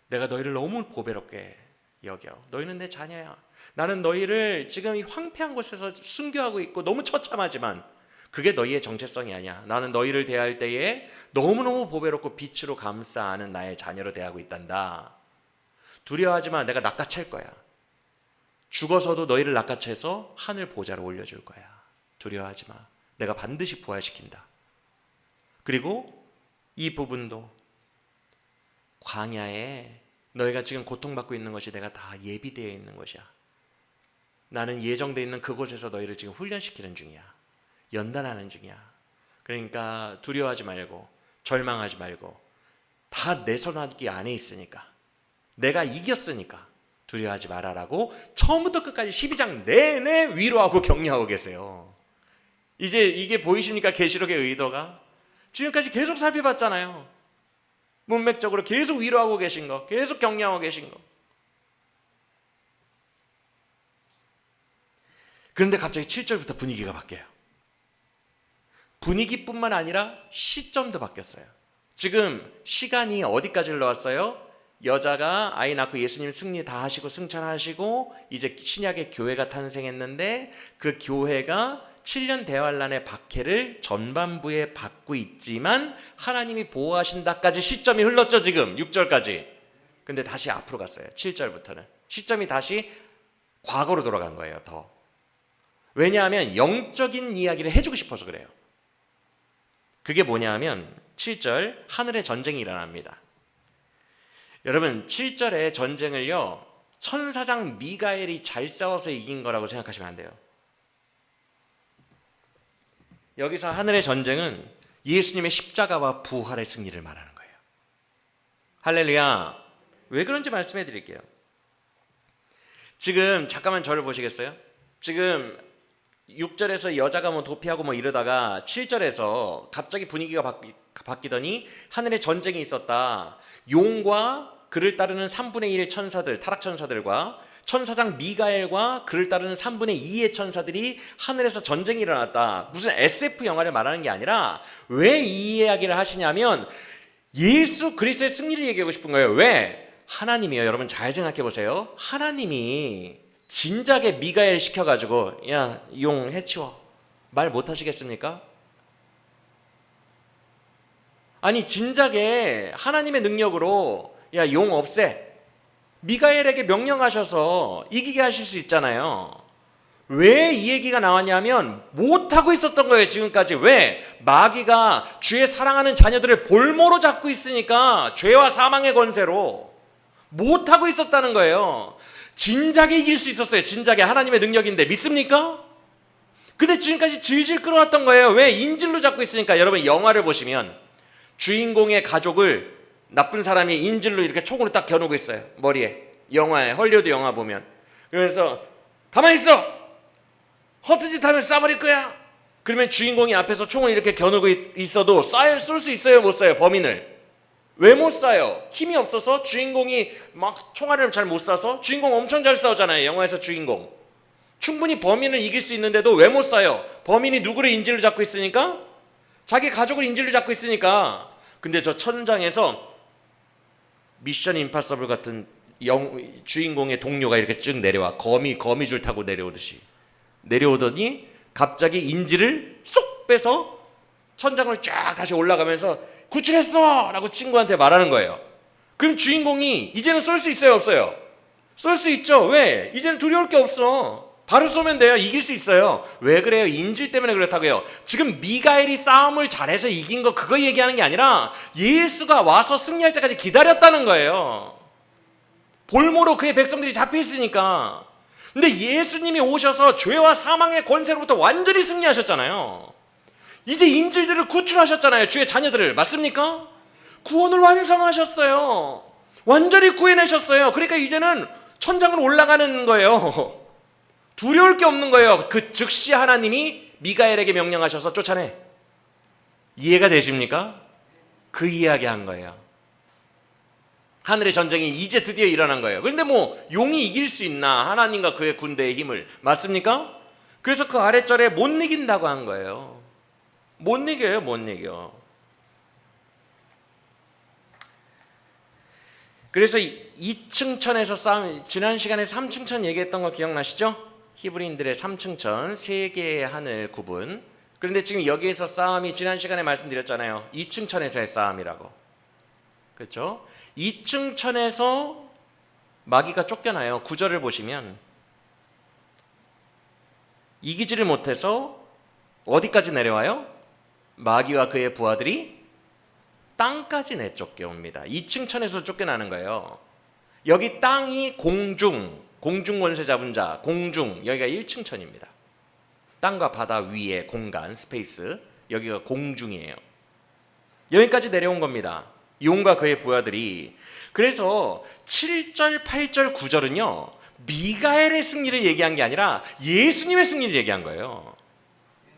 [SPEAKER 1] 내가 너희를 너무 보배롭게 여겨. 너희는 내 자녀야. 나는 너희를 지금 이 황폐한 곳에서 순교하고 있고 너무 처참하지만 그게 너희의 정체성이 아니야. 나는 너희를 대할 때에 너무너무 보배롭고 빛으로 감싸 안은 나의 자녀로 대하고 있단다. 두려워하지 마. 내가 낚아챌 거야. 죽어서도 너희를 낚아채서 하늘 보좌로 올려줄 거야. 두려워하지 마. 내가 반드시 부활시킨다. 그리고 이 부분도 광야에 너희가 지금 고통받고 있는 것이 내가 다 예비되어 있는 것이야. 나는 예정되어 있는 그곳에서 너희를 지금 훈련시키는 중이야. 연단하는 중이야. 그러니까 두려워하지 말고 절망하지 말고 다 내 손안기 안에 있으니까 내가 이겼으니까 두려워하지 말아라고 처음부터 끝까지 12장 내내 위로하고 격려하고 계세요. 이제 이게 보이십니까? 계시록의 의도가 지금까지 계속 살펴봤잖아요. 문맥적으로 계속 위로하고 계신 거, 계속 격려하고 계신 거. 그런데 갑자기 7절부터 분위기가 바뀌어요. 분위기뿐만 아니라 시점도 바뀌었어요. 지금 시간이 어디까지 흘러왔어요? 여자가 아이 낳고 예수님 승리 다 하시고 승천하시고 이제 신약의 교회가 탄생했는데 그 교회가 7년 대환란의 박해를 전반부에 받고 있지만 하나님이 보호하신다까지 시점이 흘렀죠. 지금 6절까지. 근데 다시 앞으로 갔어요. 7절부터는 시점이 다시 과거로 돌아간 거예요. 더. 왜냐하면 영적인 이야기를 해주고 싶어서 그래요. 그게 뭐냐 하면 7절 하늘의 전쟁이 일어납니다. 여러분 7절의 전쟁을요 천사장 미가엘이 잘 싸워서 이긴 거라고 생각하시면 안 돼요. 여기서 하늘의 전쟁은 예수님의 십자가와 부활의 승리를 말하는 거예요. 할렐루야. 왜 그런지 말씀해 드릴게요. 지금 잠깐만 저를 보시겠어요? 지금 6절에서 여자가 뭐 도피하고 뭐 이러다가 7절에서 갑자기 분위기가 바뀌더니 하늘에 전쟁이 있었다. 용과 그를 따르는 3분의 1 천사들, 타락천사들과 천사장 미가엘과 그를 따르는 3분의 2의 천사들이 하늘에서 전쟁이 일어났다. 무슨 SF 영화를 말하는 게 아니라 왜 이 이야기를 하시냐면 예수 그리스도의 승리를 얘기하고 싶은 거예요. 왜? 하나님이요. 여러분 잘 생각해 보세요. 하나님이 진작에 미가엘 시켜가지고 야, 용 해치워. 말 못하시겠습니까? 아니 진작에 하나님의 능력으로 야, 용 없애. 미가엘에게 명령하셔서 이기게 하실 수 있잖아요. 왜 이 얘기가 나왔냐면 못하고 있었던 거예요. 지금까지. 왜? 마귀가 주의 사랑하는 자녀들을 볼모로 잡고 있으니까 죄와 사망의 권세로 못하고 있었다는 거예요. 진작에 이길 수 있었어요. 진작에 하나님의 능력인데 믿습니까? 근데 지금까지 질질 끌어왔던 거예요. 왜? 인질로 잡고 있으니까. 여러분 영화를 보시면 주인공의 가족을 나쁜 사람이 인질로 이렇게 총으로 딱 겨누고 있어요. 머리에. 영화에 헐리우드 영화 보면. 그러면서 가만히 있어. 헛짓 하면 쏴버릴 거야. 그러면 주인공이 앞에서 총을 이렇게 겨누고 있어도 쏠 수 있어요? 못 쏴요? 범인을. 왜 못 쏴요? 힘이 없어서 주인공이 막 총알을 잘 못 쏴서. 주인공 엄청 잘 싸우잖아요. 영화에서 주인공. 충분히 범인을 이길 수 있는데도 왜 못 쏴요? 범인이 누구를 인질로 잡고 있으니까? 자기 가족을 인질로 잡고 있으니까. 근데 저 천장에서 미션 임파서블 같은 주인공의 동료가 이렇게 쭉 내려와. 거미줄 타고 내려오듯이 내려오더니 갑자기 인질을 쏙 빼서 천장을 쫙 다시 올라가면서 구출했어! 라고 친구한테 말하는 거예요. 그럼 주인공이 이제는 쏠 수 있어요? 없어요? 쏠 수 있죠. 왜? 이제는 두려울 게 없어. 바로 쏘면 돼요. 이길 수 있어요. 왜 그래요? 인질 때문에 그렇다고요. 지금 미가엘이 싸움을 잘해서 이긴 거 그거 얘기하는 게 아니라 예수가 와서 승리할 때까지 기다렸다는 거예요. 볼모로 그의 백성들이 잡혀 있으니까. 근데 예수님이 오셔서 죄와 사망의 권세로부터 완전히 승리하셨잖아요. 이제 인질들을 구출하셨잖아요. 주의 자녀들을. 맞습니까? 구원을 완성하셨어요. 완전히 구해내셨어요. 그러니까 이제는 천장으로 올라가는 거예요. 두려울 게 없는 거예요. 그 즉시 하나님이 미가엘에게 명령하셔서 쫓아내. 이해가 되십니까? 그 이야기 한 거예요. 하늘의 전쟁이 이제 드디어 일어난 거예요. 그런데 뭐 용이 이길 수 있나? 하나님과 그의 군대의 힘을. 맞습니까? 그래서 그 아랫절에 못 이긴다고 한 거예요. 못 이겨요, 못 이겨. 그래서 2층 천에서 싸움, 지난 시간에 3층 천 얘기했던 거 기억나시죠? 히브리인들의 3층 천, 3개의 하늘 구분. 그런데 지금 여기에서 싸움이 지난 시간에 말씀드렸잖아요. 2층 천에서의 싸움이라고. 그렇죠? 2층 천에서 마귀가 쫓겨나요. 구절을 보시면 이기지를 못해서 어디까지 내려와요? 마귀와 그의 부하들이 땅까지 내쫓겨옵니다. 2층 천에서 쫓겨나는 거예요. 여기 땅이 공중 권세 잡은 자, 공중, 여기가 1층 천입니다. 땅과 바다 위의 공간, 스페이스, 여기가 공중이에요. 여기까지 내려온 겁니다. 용과 그의 부하들이. 그래서 7절, 8절, 9절은요 미가엘의 승리를 얘기한 게 아니라 예수님의 승리를 얘기한 거예요.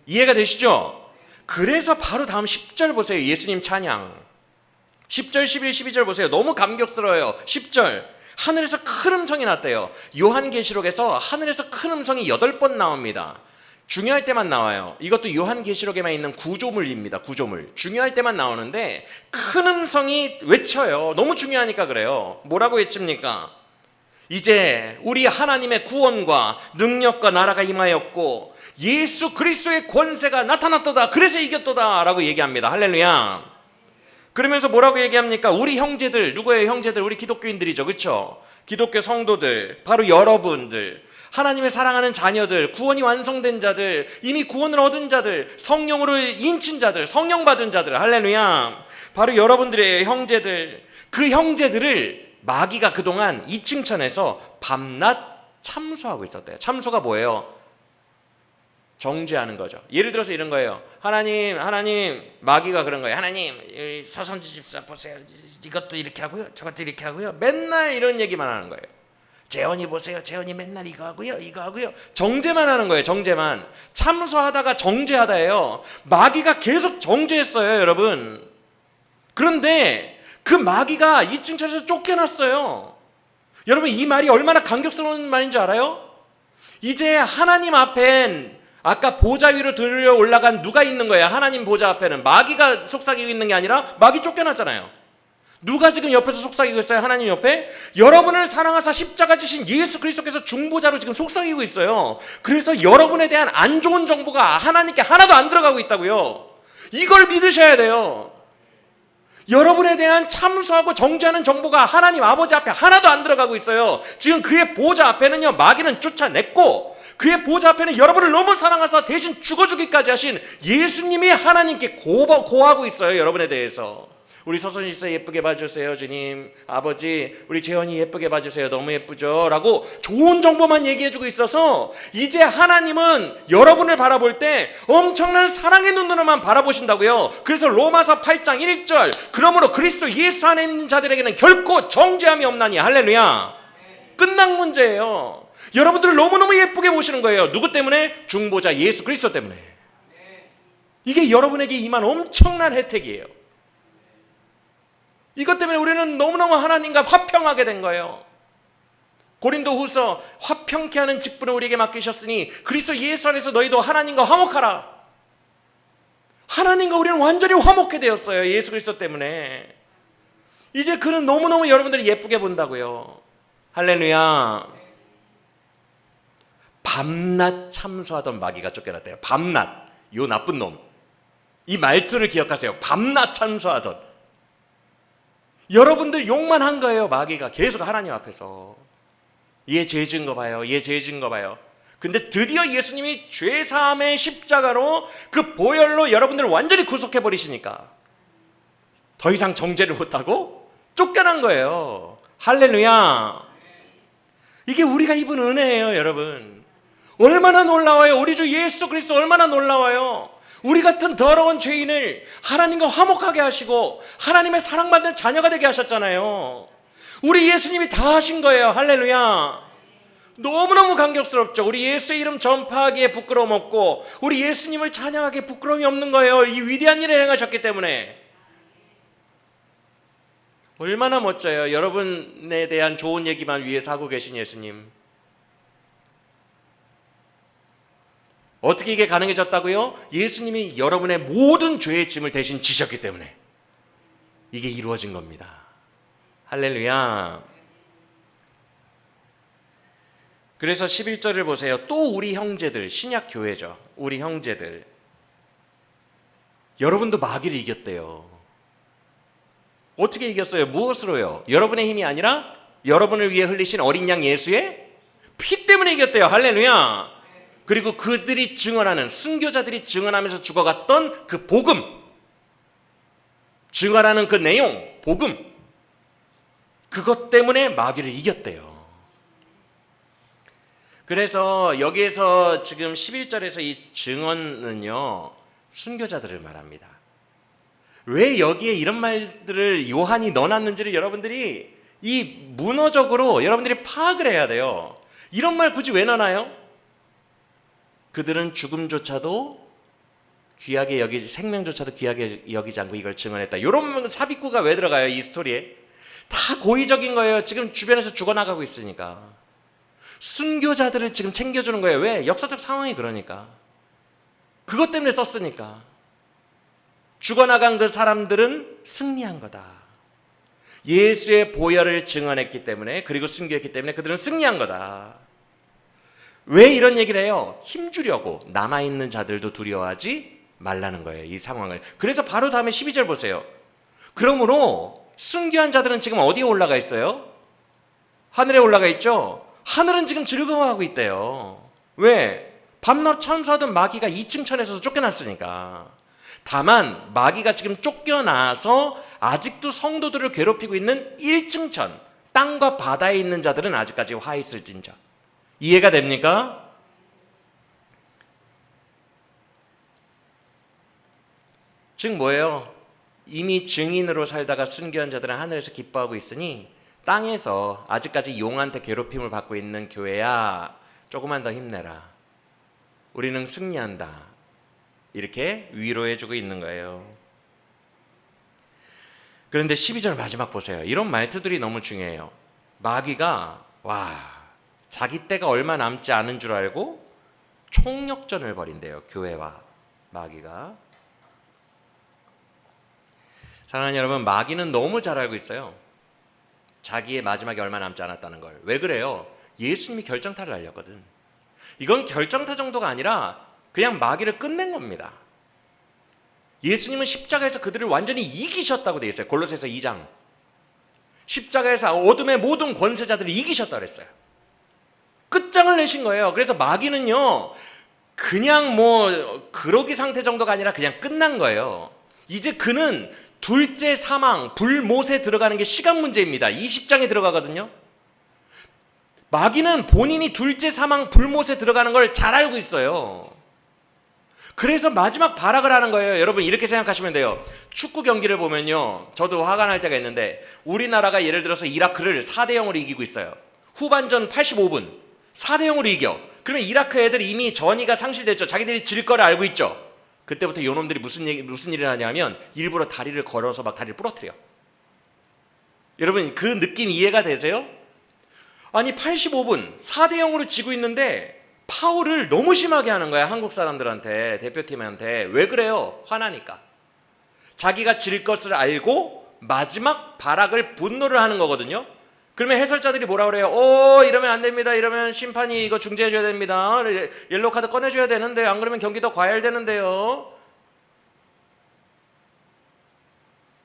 [SPEAKER 1] 이해가 되시죠? 그래서 바로 다음 10절 보세요. 예수님 찬양 10절, 11, 12절 보세요. 너무 감격스러워요. 10절 하늘에서 큰 음성이 났대요. 요한계시록에서 하늘에서 큰 음성이 8번 나옵니다. 중요할 때만 나와요. 이것도 요한계시록에만 있는 구조물입니다. 구조물. 중요할 때만 나오는데 큰 음성이 외쳐요. 너무 중요하니까 그래요. 뭐라고 외칩니까? 이제 우리 하나님의 구원과 능력과 나라가 임하였고 예수 그리스도의 권세가 나타났도다. 그래서 이겼도다 라고 얘기합니다. 할렐루야. 그러면서 뭐라고 얘기합니까? 우리 형제들, 누구예요? 형제들? 우리 기독교인들이죠. 그렇죠? 기독교 성도들, 바로 여러분들, 하나님의 사랑하는 자녀들, 구원이 완성된 자들, 이미 구원을 얻은 자들, 성령으로 인친 자들, 성령 받은 자들, 할렐루야. 바로 여러분들의 형제들, 그 형제들을 마귀가 그동안 2층 천에서 밤낮 참소하고 있었대요. 참소가 뭐예요? 정죄하는 거죠. 예를 들어서 이런 거예요. 하나님, 마귀가 그런 거예요. 하나님, 서선지 집사 보세요. 이것도 이렇게 하고요, 저것도 이렇게 하고요. 맨날 이런 얘기만 하는 거예요. 재원이 보세요. 재원이 맨날 이거 하고요, 이거 하고요. 정죄만 하는 거예요. 정죄만. 참소하다가 정죄하다예요. 마귀가 계속 정죄했어요, 여러분. 그런데 그 마귀가 2층 천에서 쫓겨났어요. 여러분, 이 말이 얼마나 감격스러운 말인 줄 알아요? 이제 하나님 앞엔 아까 보좌 위로 들려 올라간 누가 있는 거예요? 하나님 보좌 앞에는 마귀가 속삭이고 있는 게 아니라 마귀 쫓겨났잖아요. 누가 지금 옆에서 속삭이고 있어요? 하나님 옆에? 여러분을 사랑하사 십자가 지신 예수 그리스도께서 중보자로 지금 속삭이고 있어요. 그래서 여러분에 대한 안 좋은 정보가 하나님께 하나도 안 들어가고 있다고요. 이걸 믿으셔야 돼요. 여러분에 대한 참소하고 정죄하는 정보가 하나님 아버지 앞에 하나도 안 들어가고 있어요. 지금 그의 보좌 앞에는요 마귀는 쫓아냈고 그의 보좌 앞에는 여러분을 너무 사랑하사 대신 죽어주기까지 하신 예수님이 하나님께 고하고 있어요. 여러분에 대해서. 우리 서선이 있어 예쁘게 봐주세요. 주님, 아버지, 우리 재현이 예쁘게 봐주세요. 너무 예쁘죠? 라고 좋은 정보만 얘기해주고 있어서 이제 하나님은 여러분을 바라볼 때 엄청난 사랑의 눈으로만 바라보신다고요. 그래서 로마서 8장 1절 그러므로 그리스도 예수 안에 있는 자들에게는 결코 정죄함이 없나니. 할렐루야. 끝난 문제예요. 여러분들을 너무너무 예쁘게 보시는 거예요. 누구 때문에? 중보자 예수 그리스도 때문에. 이게 여러분에게 임한 엄청난 혜택이에요. 이것 때문에 우리는 너무너무 하나님과 화평하게 된 거예요. 고린도후서 화평케 하는 직분을 우리에게 맡기셨으니 그리스도 예수 안에서 너희도 하나님과 화목하라. 하나님과 우리는 완전히 화목해 되었어요. 예수 그리스도 때문에. 이제 그는 너무너무 여러분들이 예쁘게 본다고요. 할렐루야. 밤낮 참소하던 마귀가 쫓겨났대요. 밤낮. 요 나쁜 놈. 이 말투를 기억하세요. 밤낮 참소하던. 여러분들 욕만 한 거예요. 마귀가 계속 하나님 앞에서. 얘 죄 지은 거 봐요. 얘 죄 지은 거 봐요. 근데 드디어 예수님이 죄사함의 십자가로 그 보혈로 여러분들을 완전히 구속해 버리시니까 더 이상 정죄를 못하고 쫓겨난 거예요. 할렐루야. 이게 우리가 입은 은혜예요. 여러분 얼마나 놀라워요. 우리 주 예수 그리스도 얼마나 놀라워요. 우리 같은 더러운 죄인을 하나님과 화목하게 하시고 하나님의 사랑받는 자녀가 되게 하셨잖아요. 우리 예수님이 다 하신 거예요. 할렐루야. 너무너무 감격스럽죠. 우리 예수의 이름 전파하기에 부끄러움 없고 우리 예수님을 찬양하기에 부끄러움이 없는 거예요. 이 위대한 일을 행하셨기 때문에. 얼마나 멋져요. 여러분에 대한 좋은 얘기만 위해서 하고 계신 예수님. 어떻게 이게 가능해졌다고요? 예수님이 여러분의 모든 죄의 짐을 대신 지셨기 때문에 이게 이루어진 겁니다. 할렐루야. 그래서 11절을 보세요. 또 우리 형제들, 신약 교회죠. 우리 형제들. 여러분도 마귀를 이겼대요. 어떻게 이겼어요? 무엇으로요? 여러분의 힘이 아니라 여러분을 위해 흘리신 어린 양 예수의 피 때문에 이겼대요. 할렐루야. 그리고 그들이 증언하는, 순교자들이 증언하면서 죽어갔던 그 복음, 증언하는 그 내용, 복음, 그것 때문에 마귀를 이겼대요. 그래서 여기에서 지금 11절에서 이 증언은요, 순교자들을 말합니다. 왜 여기에 이런 말들을 요한이 넣어놨는지를 여러분들이 이 문어적으로 여러분들이 파악을 해야 돼요. 이런 말 굳이 왜 넣어놔요? 그들은 죽음조차도 귀하게 여기지, 생명조차도 귀하게 여기지 않고 이걸 증언했다. 이런 삽입구가 왜 들어가요? 이 스토리에 다 고의적인 거예요. 지금 주변에서 죽어나가고 있으니까. 순교자들을 지금 챙겨주는 거예요. 왜? 역사적 상황이 그러니까. 그것 때문에 썼으니까. 죽어나간 그 사람들은 승리한 거다. 예수의 보혈을 증언했기 때문에, 그리고 순교했기 때문에 그들은 승리한 거다. 왜 이런 얘기를 해요? 힘주려고. 남아있는 자들도 두려워하지 말라는 거예요, 이 상황을. 그래서 바로 다음에 12절 보세요. 그러므로 순교한 자들은 지금 어디에 올라가 있어요? 하늘에 올라가 있죠? 하늘은 지금 즐거워하고 있대요. 왜? 밤낮 참수하던 마귀가 2층 천에서 쫓겨났으니까. 다만 마귀가 지금 쫓겨나서 아직도 성도들을 괴롭히고 있는 1층 천, 땅과 바다에 있는 자들은 아직까지 화 있을진저. 이해가 됩니까? 즉 뭐예요? 이미 증인으로 살다가 순교한 자들은 하늘에서 기뻐하고 있으니 땅에서 아직까지 용한테 괴롭힘을 받고 있는 교회야, 조금만 더 힘내라. 우리는 승리한다. 이렇게 위로해주고 있는 거예요. 그런데 12절 마지막 보세요. 이런 말투들이 너무 중요해요. 마귀가 자기 때가 얼마 남지 않은 줄 알고 총력전을 벌인대요. 교회와 마귀가. 사랑하는 여러분, 마귀는 너무 잘 알고 있어요. 자기의 마지막이 얼마 남지 않았다는 걸. 왜 그래요? 예수님이 결정타를 날렸거든. 이건 결정타 정도가 아니라 그냥 마귀를 끝낸 겁니다. 예수님은 십자가에서 그들을 완전히 이기셨다고 되어 있어요. 골로새서 2장. 십자가에서 어둠의 모든 권세자들을 이기셨다고 그랬어요. 끝장을 내신 거예요. 그래서 마귀는요, 그냥 그러기 상태 정도가 아니라 그냥 끝난 거예요. 이제 그는 둘째 사망, 불못에 들어가는 게 시간 문제입니다. 20장에 들어가거든요. 마귀는 본인이 둘째 사망, 불못에 들어가는 걸 잘 알고 있어요. 그래서 마지막 발악을 하는 거예요. 여러분 이렇게 생각하시면 돼요. 축구 경기를 보면요, 저도 화가 날 때가 있는데 우리나라가 예를 들어서 이라크를 4대0으로 이기고 있어요. 후반전 85분 4대0으로 이겨. 그러면 이라크 애들이 이미 전의가 상실됐죠. 자기들이 질 거를 알고 있죠. 그때부터 요놈들이 무슨 일을 하냐면 일부러 다리를 걸어서 막 다리를 부러뜨려. 여러분 그 느낌 이해가 되세요? 아니 85분 4대0으로 지고 있는데 파울을 너무 심하게 하는 거야. 한국 사람들한테, 대표팀한테. 왜 그래요? 화나니까. 자기가 질 것을 알고 마지막 발악을, 분노를 하는 거거든요. 그러면 해설자들이 뭐라 그래요? 이러면 안 됩니다. 이러면 심판이 이거 중재해줘야 됩니다. 옐로우 카드 꺼내줘야 되는데요. 안 그러면 경기 더 과열되는데요.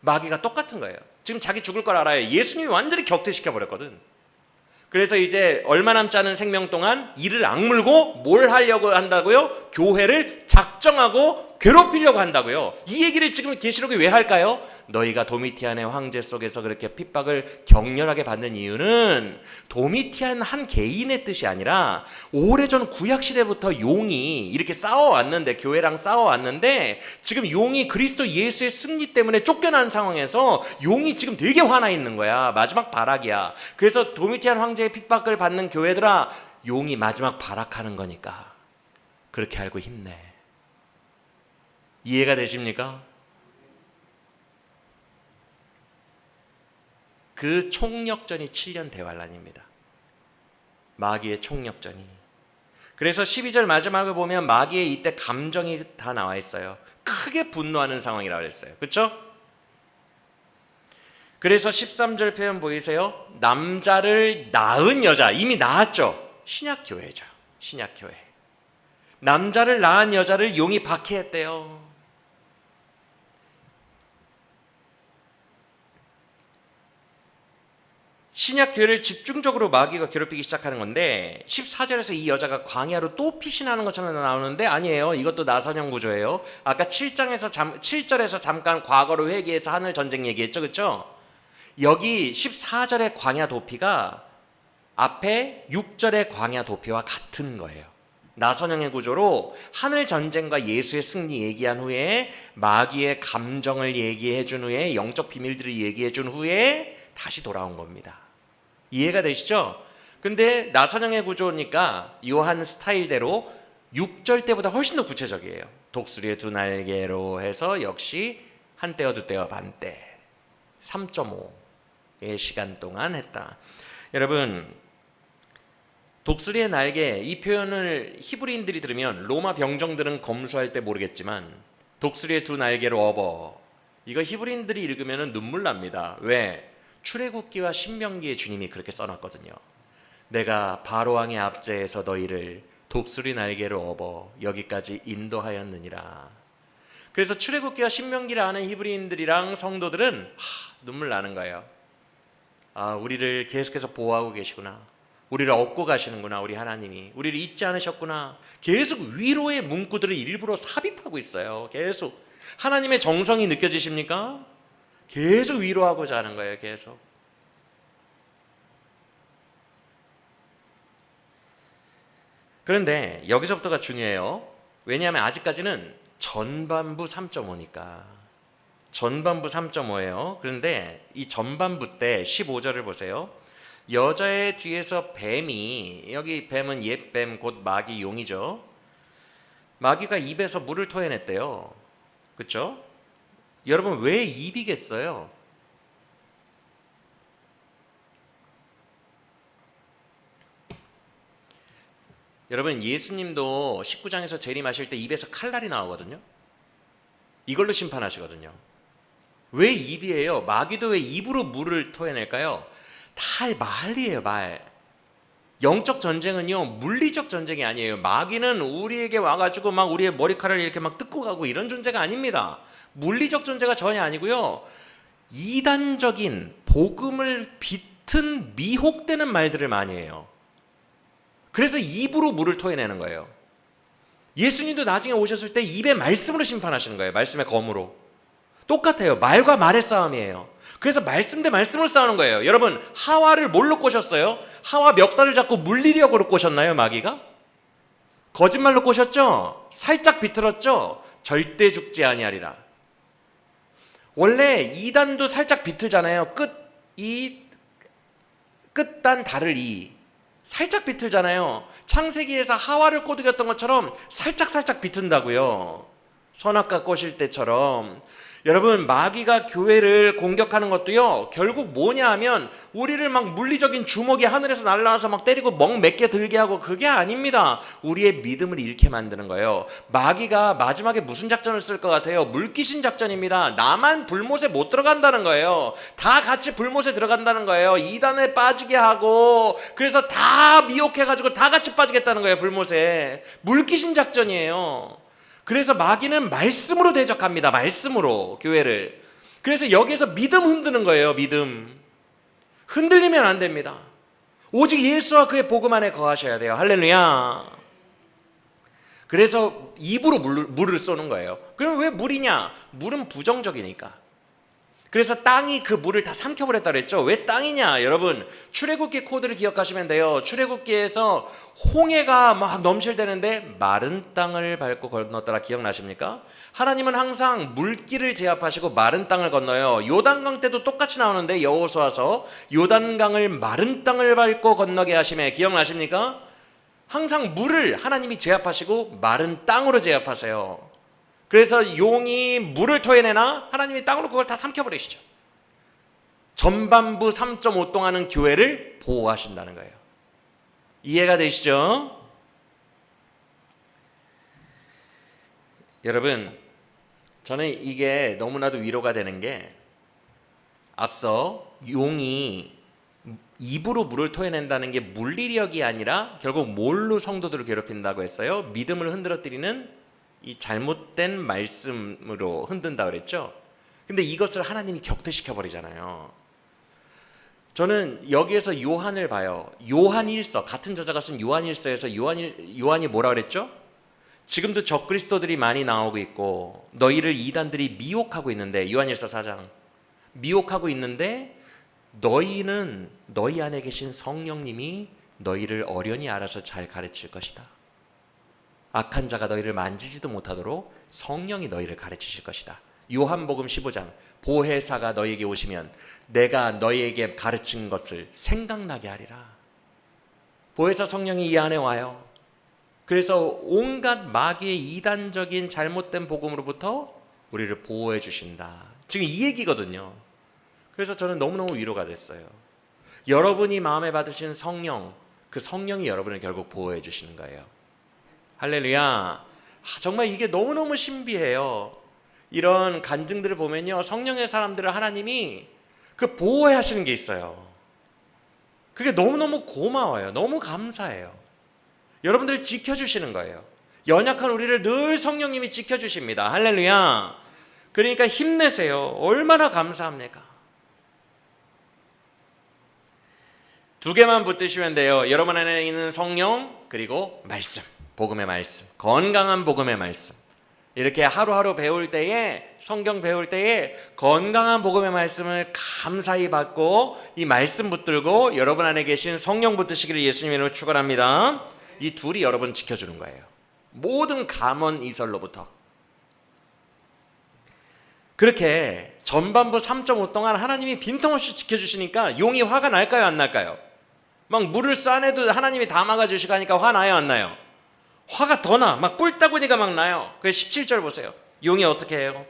[SPEAKER 1] 마귀가 똑같은 거예요. 지금 자기 죽을 걸 알아요. 예수님이 완전히 격퇴시켜버렸거든. 그래서 이제 얼마 남지 않은 생명 동안 이를 악물고 뭘 하려고 한다고요? 교회를 작정하고 괴롭히려고 한다고요. 이 얘기를 지금 계시록이 왜 할까요? 너희가 도미티안의 황제 속에서 그렇게 핍박을 격렬하게 받는 이유는 도미티안 한 개인의 뜻이 아니라 오래전 구약시대부터 용이 이렇게 싸워왔는데, 교회랑 싸워왔는데, 지금 용이 그리스도 예수의 승리 때문에 쫓겨난 상황에서 용이 지금 되게 화나 있는 거야. 마지막 발악이야. 그래서 도미티안 황제의 핍박을 받는 교회들아, 용이 마지막 발악하는 거니까 그렇게 알고 힘내. 이해가 되십니까? 그 총력전이 7년 대환란입니다. 마귀의 총력전이. 그래서 12절 마지막을 보면 마귀의 이때 감정이 다 나와 있어요. 크게 분노하는 상황이라고 했어요. 그렇죠? 그래서 13절 표현 보이세요? 남자를 낳은 여자, 이미 낳았죠? 신약교회죠. 신약교회. 남자를 낳은 여자를 용이 박해했대요. 신약교회를 집중적으로 마귀가 괴롭히기 시작하는 건데, 14절에서 이 여자가 광야로 또 피신하는 것처럼 나오는데 아니에요. 이것도 나선형 구조예요. 아까 7절에서 잠깐 과거로 회귀해서 하늘 전쟁 얘기했죠. 그렇죠? 여기 14절의 광야 도피가 앞에 6절의 광야 도피와 같은 거예요. 나선형의 구조로 하늘 전쟁과 예수의 승리 얘기한 후에 마귀의 감정을 얘기해 준 후에 영적 비밀들을 얘기해 준 후에 다시 돌아온 겁니다. 이해가 되시죠? 근데 나선형의 구조니까 요한 스타일대로 6절 때보다 훨씬 더 구체적이에요. 독수리의 두 날개로 해서 역시 한 때와 두 때와 반 때 3.5의 시간 동안 했다. 여러분, 독수리의 날개, 이 표현을 히브리인들이 들으면 로마 병정들은 검수할 때 모르겠지만 독수리의 두 날개로 업어, 이거 히브리인들이 읽으면 눈물 납니다. 왜? 출애굽기와 신명기에 주님이 그렇게 써놨거든요. 내가 바로왕의 압제에서 너희를 독수리 날개로 업어 여기까지 인도하였느니라. 그래서 출애굽기와 신명기를 아는 히브리인들이랑 성도들은 눈물 나는 거예요. 아, 우리를 계속해서 보호하고 계시구나. 우리를 업고 가시는구나. 우리 하나님이 우리를 잊지 않으셨구나. 계속 위로의 문구들을 일부러 삽입하고 있어요. 계속 하나님의 정성이 느껴지십니까? 계속 위로하고자 하는 거예요. 계속. 그런데 여기서부터가 중요해요. 왜냐하면 아직까지는 전반부 3.5니까. 전반부 3.5예요. 그런데 이 전반부 때 15절을 보세요. 여자의 뒤에서 뱀이, 여기 뱀은 옛뱀 곧 마귀 용이죠. 마귀가 입에서 물을 토해냈대요. 그렇죠? 여러분, 왜 입이겠어요? 여러분, 예수님도 19장에서 재림하실 때 입에서 칼날이 나오거든요. 이걸로 심판하시거든요. 왜 입이에요? 마귀도 왜 입으로 물을 토해낼까요? 다 말이에요, 말. 영적 전쟁은요, 물리적 전쟁이 아니에요. 마귀는 우리에게 와가지고 막 우리의 머리카락을 이렇게 막 뜯고 가고 이런 존재가 아닙니다. 물리적 존재가 전혀 아니고요, 이단적인 복음을 비튼 미혹되는 말들을 많이 해요. 그래서 입으로 물을 토해내는 거예요. 예수님도 나중에 오셨을 때 입의 말씀으로 심판하시는 거예요. 말씀의 검으로. 똑같아요. 말과 말의 싸움이에요. 그래서 말씀 대 말씀을 싸우는 거예요. 여러분, 하와를 뭘로 꼬셨어요? 하와 멱살을 잡고 물리력으로 꼬셨나요, 마귀가? 거짓말로 꼬셨죠? 살짝 비틀었죠? 절대 죽지 아니하리라. 원래 이단도 살짝 비틀잖아요. 끝단 달을 살짝 비틀잖아요. 창세기에서 하와를 꼬드겼던 것처럼 살짝 비튼다고요. 선악과 꼬실 때처럼. 여러분, 마귀가 교회를 공격하는 것도요, 결국 뭐냐 하면 우리를 막 물리적인 주먹이 하늘에서 날아와서 막 때리고 멍 몇 개 들게 하고, 그게 아닙니다. 우리의 믿음을 잃게 만드는 거예요. 마귀가 마지막에 무슨 작전을 쓸 것 같아요? 물귀신 작전입니다. 나만 불못에 못 들어간다는 거예요. 다 같이 불못에 들어간다는 거예요. 이단에 빠지게 하고, 그래서 다 미혹해가지고 다 같이 빠지겠다는 거예요. 불못에. 물귀신 작전이에요. 그래서 마귀는 말씀으로 대적합니다. 말씀으로 교회를. 그래서 여기에서 믿음 흔드는 거예요. 믿음. 흔들리면 안 됩니다. 오직 예수와 그의 복음 안에 거하셔야 돼요. 할렐루야. 그래서 입으로 물을 쏘는 거예요. 그럼 왜 물이냐? 물은 부정적이니까. 그래서 땅이 그 물을 다 삼켜버렸다 그랬죠. 왜 땅이냐? 여러분, 출애굽기 코드를 기억하시면 돼요. 출애굽기에서 홍해가 막 넘실대는데 마른 땅을 밟고 건넜더라. 기억나십니까? 하나님은 항상 물길을 제압하시고 마른 땅을 건너요. 요단강 때도 똑같이 나오는데, 여호수아서 요단강을 마른 땅을 밟고 건너게 하심에, 기억나십니까? 항상 물을 하나님이 제압하시고 마른 땅으로 제압하세요. 그래서 용이 물을 토해내나 하나님이 땅으로 그걸 다 삼켜버리시죠. 전반부 3.5 동안은 교회를 보호하신다는 거예요. 이해가 되시죠? 여러분, 저는 이게 너무나도 위로가 되는 게, 앞서 용이 입으로 물을 토해낸다는 게 물리력이 아니라 결국 뭘로 성도들을 괴롭힌다고 했어요? 믿음을 흔들어뜨리는 이 잘못된 말씀으로 흔든다 그랬죠. 근데 이것을 하나님이 격퇴시켜 버리잖아요. 저는 여기에서 요한을 봐요. 요한일서, 같은 저자가 쓴 요한일서에서 요한이 뭐라 그랬죠? 지금도 적그리스도들이 많이 나오고 있고 너희를 이단들이 미혹하고 있는데, 요한일서 4장, 미혹하고 있는데 너희는 너희 안에 계신 성령님이 너희를 어련히 알아서 잘 가르칠 것이다. 악한 자가 너희를 만지지도 못하도록 성령이 너희를 가르치실 것이다. 요한복음 15장, 보혜사가 너희에게 오시면 내가 너희에게 가르친 것을 생각나게 하리라. 보혜사 성령이 이 안에 와요. 그래서 온갖 마귀의 이단적인 잘못된 복음으로부터 우리를 보호해 주신다. 지금 이 얘기거든요. 그래서 저는 너무너무 위로가 됐어요. 여러분이 마음에 받으신 성령, 그 성령이 여러분을 결국 보호해 주시는 거예요. 할렐루야. 정말 이게 너무너무 신비해요. 이런 간증들을 보면요, 성령의 사람들을 하나님이 그 보호해 하시는 게 있어요. 그게 너무너무 고마워요. 너무 감사해요. 여러분들을 지켜주시는 거예요. 연약한 우리를 늘 성령님이 지켜주십니다. 할렐루야. 그러니까 힘내세요. 얼마나 감사합니까? 두 개만 붙드시면 돼요. 여러분 안에 있는 성령, 그리고 말씀, 복음의 말씀, 건강한 복음의 말씀. 이렇게 하루하루 배울 때에, 성경 배울 때에 건강한 복음의 말씀을 감사히 받고 이 말씀 붙들고 여러분 안에 계신 성령 붙드시기를 예수님 이름으로 축원합니다. 이 둘이 여러분 지켜주는 거예요. 모든 감언 이설로부터. 그렇게 전반부 3.5 동안 하나님이 빈틈없이 지켜주시니까 용이 화가 날까요, 안 날까요? 막 물을 쏴내도 하나님이 다 막아주시고 하니까 화 나요, 안 나요? 화가 더 나. 막 꿀따구니가 막 나요. 그래서 17절 보세요. 용이 어떻게 해요?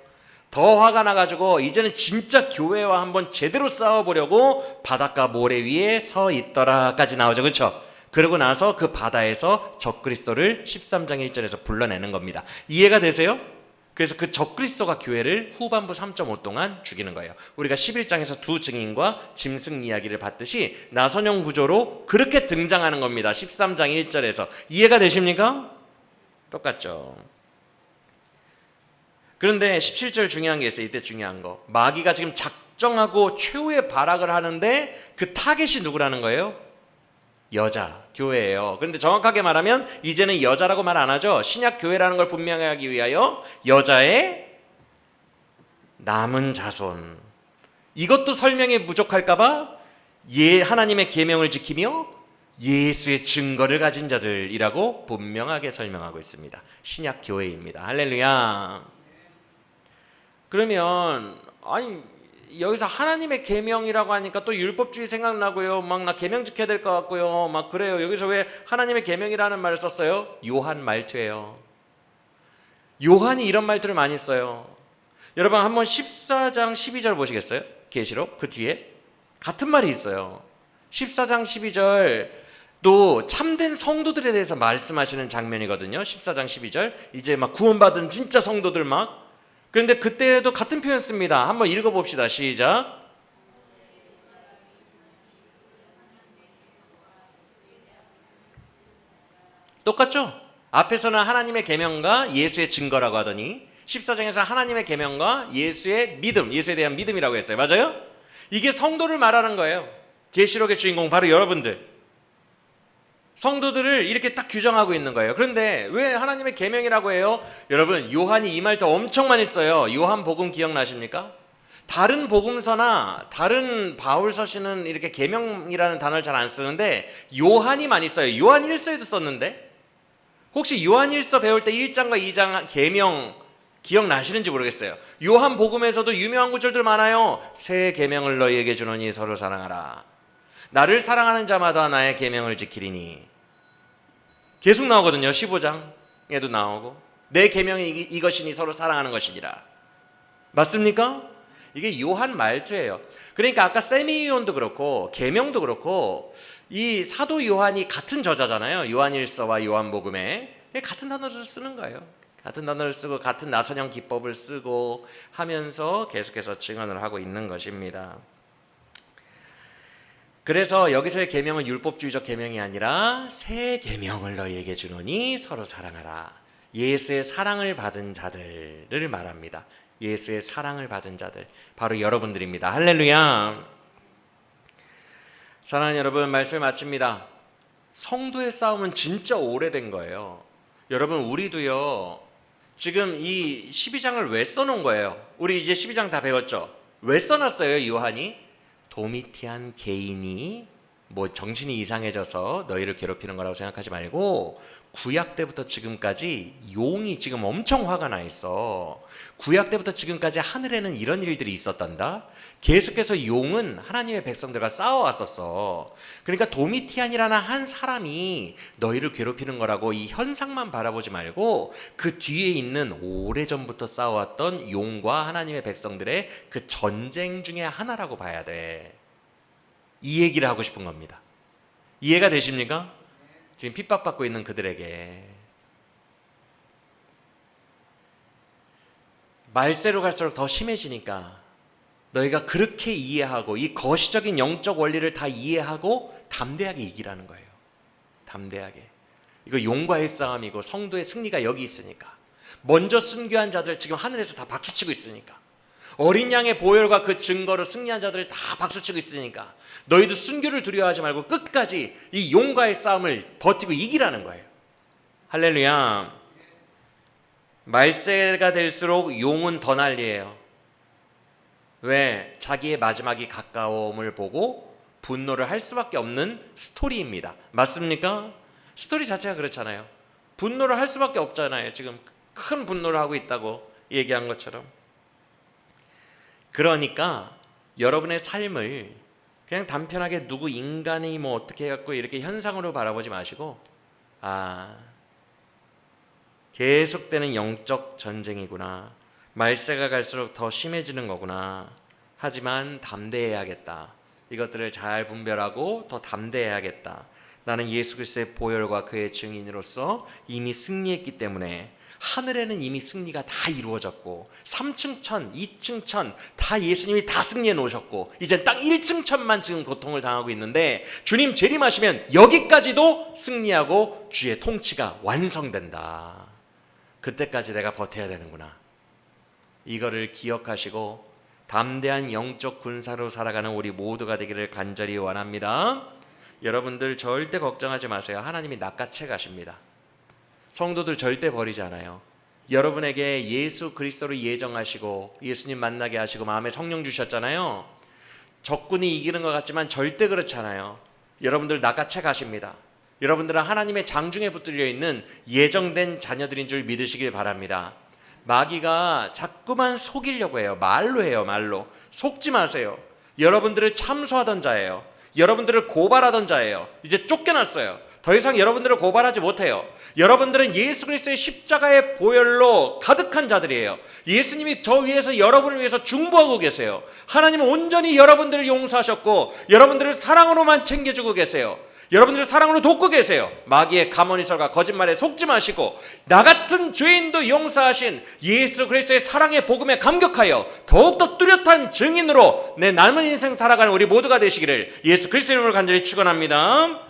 [SPEAKER 1] 더 화가 나가지고 이제는 진짜 교회와 한번 제대로 싸워보려고 바닷가 모래 위에 서 있더라까지 나오죠. 그렇죠? 그러고 나서 그 바다에서 적그리스도를 13장 1절에서 불러내는 겁니다. 이해가 되세요? 그래서 그 적그리스도가 교회를 후반부 3.5 동안 죽이는 거예요. 우리가 11장에서 두 증인과 짐승 이야기를 봤듯이 나선형 구조로 그렇게 등장하는 겁니다. 13장 1절에서. 이해가 되십니까? 똑같죠. 그런데 17절 중요한 게 있어요. 이때 중요한 거. 마귀가 지금 작정하고 최후의 발악을 하는데 그 타겟이 누구라는 거예요? 여자, 교회예요. 그런데 정확하게 말하면 이제는 여자라고 말 안 하죠. 신약 교회라는 걸 분명히 하기 위하여 여자의 남은 자손. 이것도 설명이 부족할까 봐 하나님의 계명을 지키며 예수의 증거를 가진 자들이라고 분명하게 설명하고 있습니다. 신약 교회입니다. 할렐루야. 그러면 여기서 하나님의 계명이라고 하니까 또 율법주의 생각나고요. 막 나 계명 지켜야 될 것 같고요. 막 그래요. 여기서 왜 하나님의 계명이라는 말을 썼어요? 요한 말투예요. 요한이 이런 말투를 많이 써요. 여러분 한번 14장 12절 보시겠어요? 계시록 그 뒤에 같은 말이 있어요. 14장 12절 또 참된 성도들에 대해서 말씀하시는 장면이거든요. 14장 12절 이제 막 구원받은 진짜 성도들 막. 그런데 그때도 같은 표현 씁니다. 한번 읽어봅시다. 시작. 똑같죠? 앞에서는 하나님의 계명과 예수의 증거라고 하더니 14장에서 하나님의 계명과 예수의 믿음, 예수에 대한 믿음이라고 했어요. 맞아요? 이게 성도를 말하는 거예요. 계시록의 주인공 바로 여러분들. 성도들을 이렇게 딱 규정하고 있는 거예요. 그런데 왜 하나님의 계명이라고 해요? 여러분, 요한이 이 말도 엄청 많이 써요. 요한복음 기억나십니까? 다른 복음서나 다른 바울서시는 이렇게 계명이라는 단어를 잘 안 쓰는데 요한이 많이 써요. 요한 1서에도 썼는데 혹시 요한 1서 배울 때 1장과 2장 계명 기억나시는지 모르겠어요. 요한복음에서도 유명한 구절들 많아요. 새 계명을 너희에게 주노니 서로 사랑하라. 나를 사랑하는 자마다 나의 계명을 지키리니. 계속 나오거든요. 15장에도 나오고 내 계명이 이것이니 서로 사랑하는 것이니라. 맞습니까? 이게 요한 말투예요. 그러니까 아까 세미온도 그렇고 계명도 그렇고 이 사도 요한이 같은 저자잖아요. 요한일서와 요한복음에 같은 단어를 쓰는 거예요. 같은 단어를 쓰고 같은 나선형 기법을 쓰고 하면서 계속해서 증언을 하고 있는 것입니다. 그래서 여기서의 계명은 율법주의적 계명이 아니라 새 계명을 너희에게 주노니 서로 사랑하라. 예수의 사랑을 받은 자들을 말합니다. 예수의 사랑을 받은 자들, 바로 여러분들입니다. 할렐루야. 사랑하는 여러분, 말씀을 마칩니다. 성도의 싸움은 진짜 오래된 거예요. 여러분, 우리도요, 지금 이 12장을 왜 써놓은 거예요? 우리 이제 12장 다 배웠죠? 왜 써놨어요, 요한이? 도미티안 개인이 뭐 정신이 이상해져서 너희를 괴롭히는 거라고 생각하지 말고, 구약 때부터 지금까지 용이 지금 엄청 화가 나 있어. 구약 때부터 지금까지 하늘에는 이런 일들이 있었단다. 계속해서 용은 하나님의 백성들과 싸워왔었어. 그러니까 도미티안이라는 한 사람이 너희를 괴롭히는 거라고 이 현상만 바라보지 말고 그 뒤에 있는 오래전부터 싸워왔던 용과 하나님의 백성들의 그 전쟁 중에 하나라고 봐야 돼. 이 얘기를 하고 싶은 겁니다. 이해가 되십니까? 지금 핍박받고 있는 그들에게 말세로 갈수록 더 심해지니까 너희가 그렇게 이해하고 이 거시적인 영적 원리를 다 이해하고 담대하게 이기라는 거예요. 담대하게. 이거 용과의 싸움이고 성도의 승리가 여기 있으니까. 먼저 순교한 자들 지금 하늘에서 다 박수치고 있으니까. 어린 양의 보혈과 그 증거로 승리한 자들 다 박수치고 있으니까 너희도 순교를 두려워하지 말고 끝까지 이 용과의 싸움을 버티고 이기라는 거예요. 할렐루야. 말세가 될수록 용은 더 난리예요. 왜? 자기의 마지막이 가까움을 보고 분노를 할 수밖에 없는 스토리입니다. 맞습니까? 스토리 자체가 그렇잖아요. 분노를 할 수밖에 없잖아요. 지금 큰 분노를 하고 있다고 얘기한 것처럼. 그러니까 여러분의 삶을 그냥 단편하게 누구 인간이 뭐 어떻게 해갖고 이렇게 현상으로 바라보지 마시고, 계속되는 영적 전쟁이구나. 말세가 갈수록 더 심해지는 거구나. 하지만 담대해야겠다. 이것들을 잘 분별하고 더 담대해야겠다. 나는 예수 그리스도의 보혈과 그의 증인으로서 이미 승리했기 때문에 하늘에는 이미 승리가 다 이루어졌고 3층 천, 2층 천 다 예수님이 다 승리해 놓으셨고 이제 딱 1층 천만 지금 고통을 당하고 있는데 주님 재림하시면 여기까지도 승리하고 주의 통치가 완성된다. 그때까지 내가 버텨야 되는구나. 이거를 기억하시고 담대한 영적 군사로 살아가는 우리 모두가 되기를 간절히 원합니다. 여러분들 절대 걱정하지 마세요. 하나님이 낚아채 가십니다. 성도들 절대 버리지 않아요. 여러분에게 예수 그리스도를 예정하시고 예수님 만나게 하시고 마음에 성령 주셨잖아요. 적군이 이기는 것 같지만 절대 그렇지 않아요. 여러분들 낚아채 가십니다. 여러분들은 하나님의 장중에 붙들려 있는 예정된 자녀들인 줄 믿으시길 바랍니다. 마귀가 자꾸만 속이려고 해요. 말로 해요. 말로. 속지 마세요. 여러분들을 참소하던 자예요. 여러분들을 고발하던 자예요. 이제 쫓겨났어요. 더 이상 여러분들을 고발하지 못해요. 여러분들은 예수 그리스도의 십자가의 보혈로 가득한 자들이에요. 예수님이 저 위에서 여러분을 위해서 중보하고 계세요. 하나님은 온전히 여러분들을 용서하셨고 여러분들을 사랑으로만 챙겨주고 계세요. 여러분들을 사랑으로 돕고 계세요. 마귀의 가모니설과 거짓말에 속지 마시고 나 같은 죄인도 용서하신 예수 그리스도의 사랑의 복음에 감격하여 더욱더 뚜렷한 증인으로 내 남은 인생 살아가는 우리 모두가 되시기를 예수 그리스도의 이름으로 간절히 축원합니다.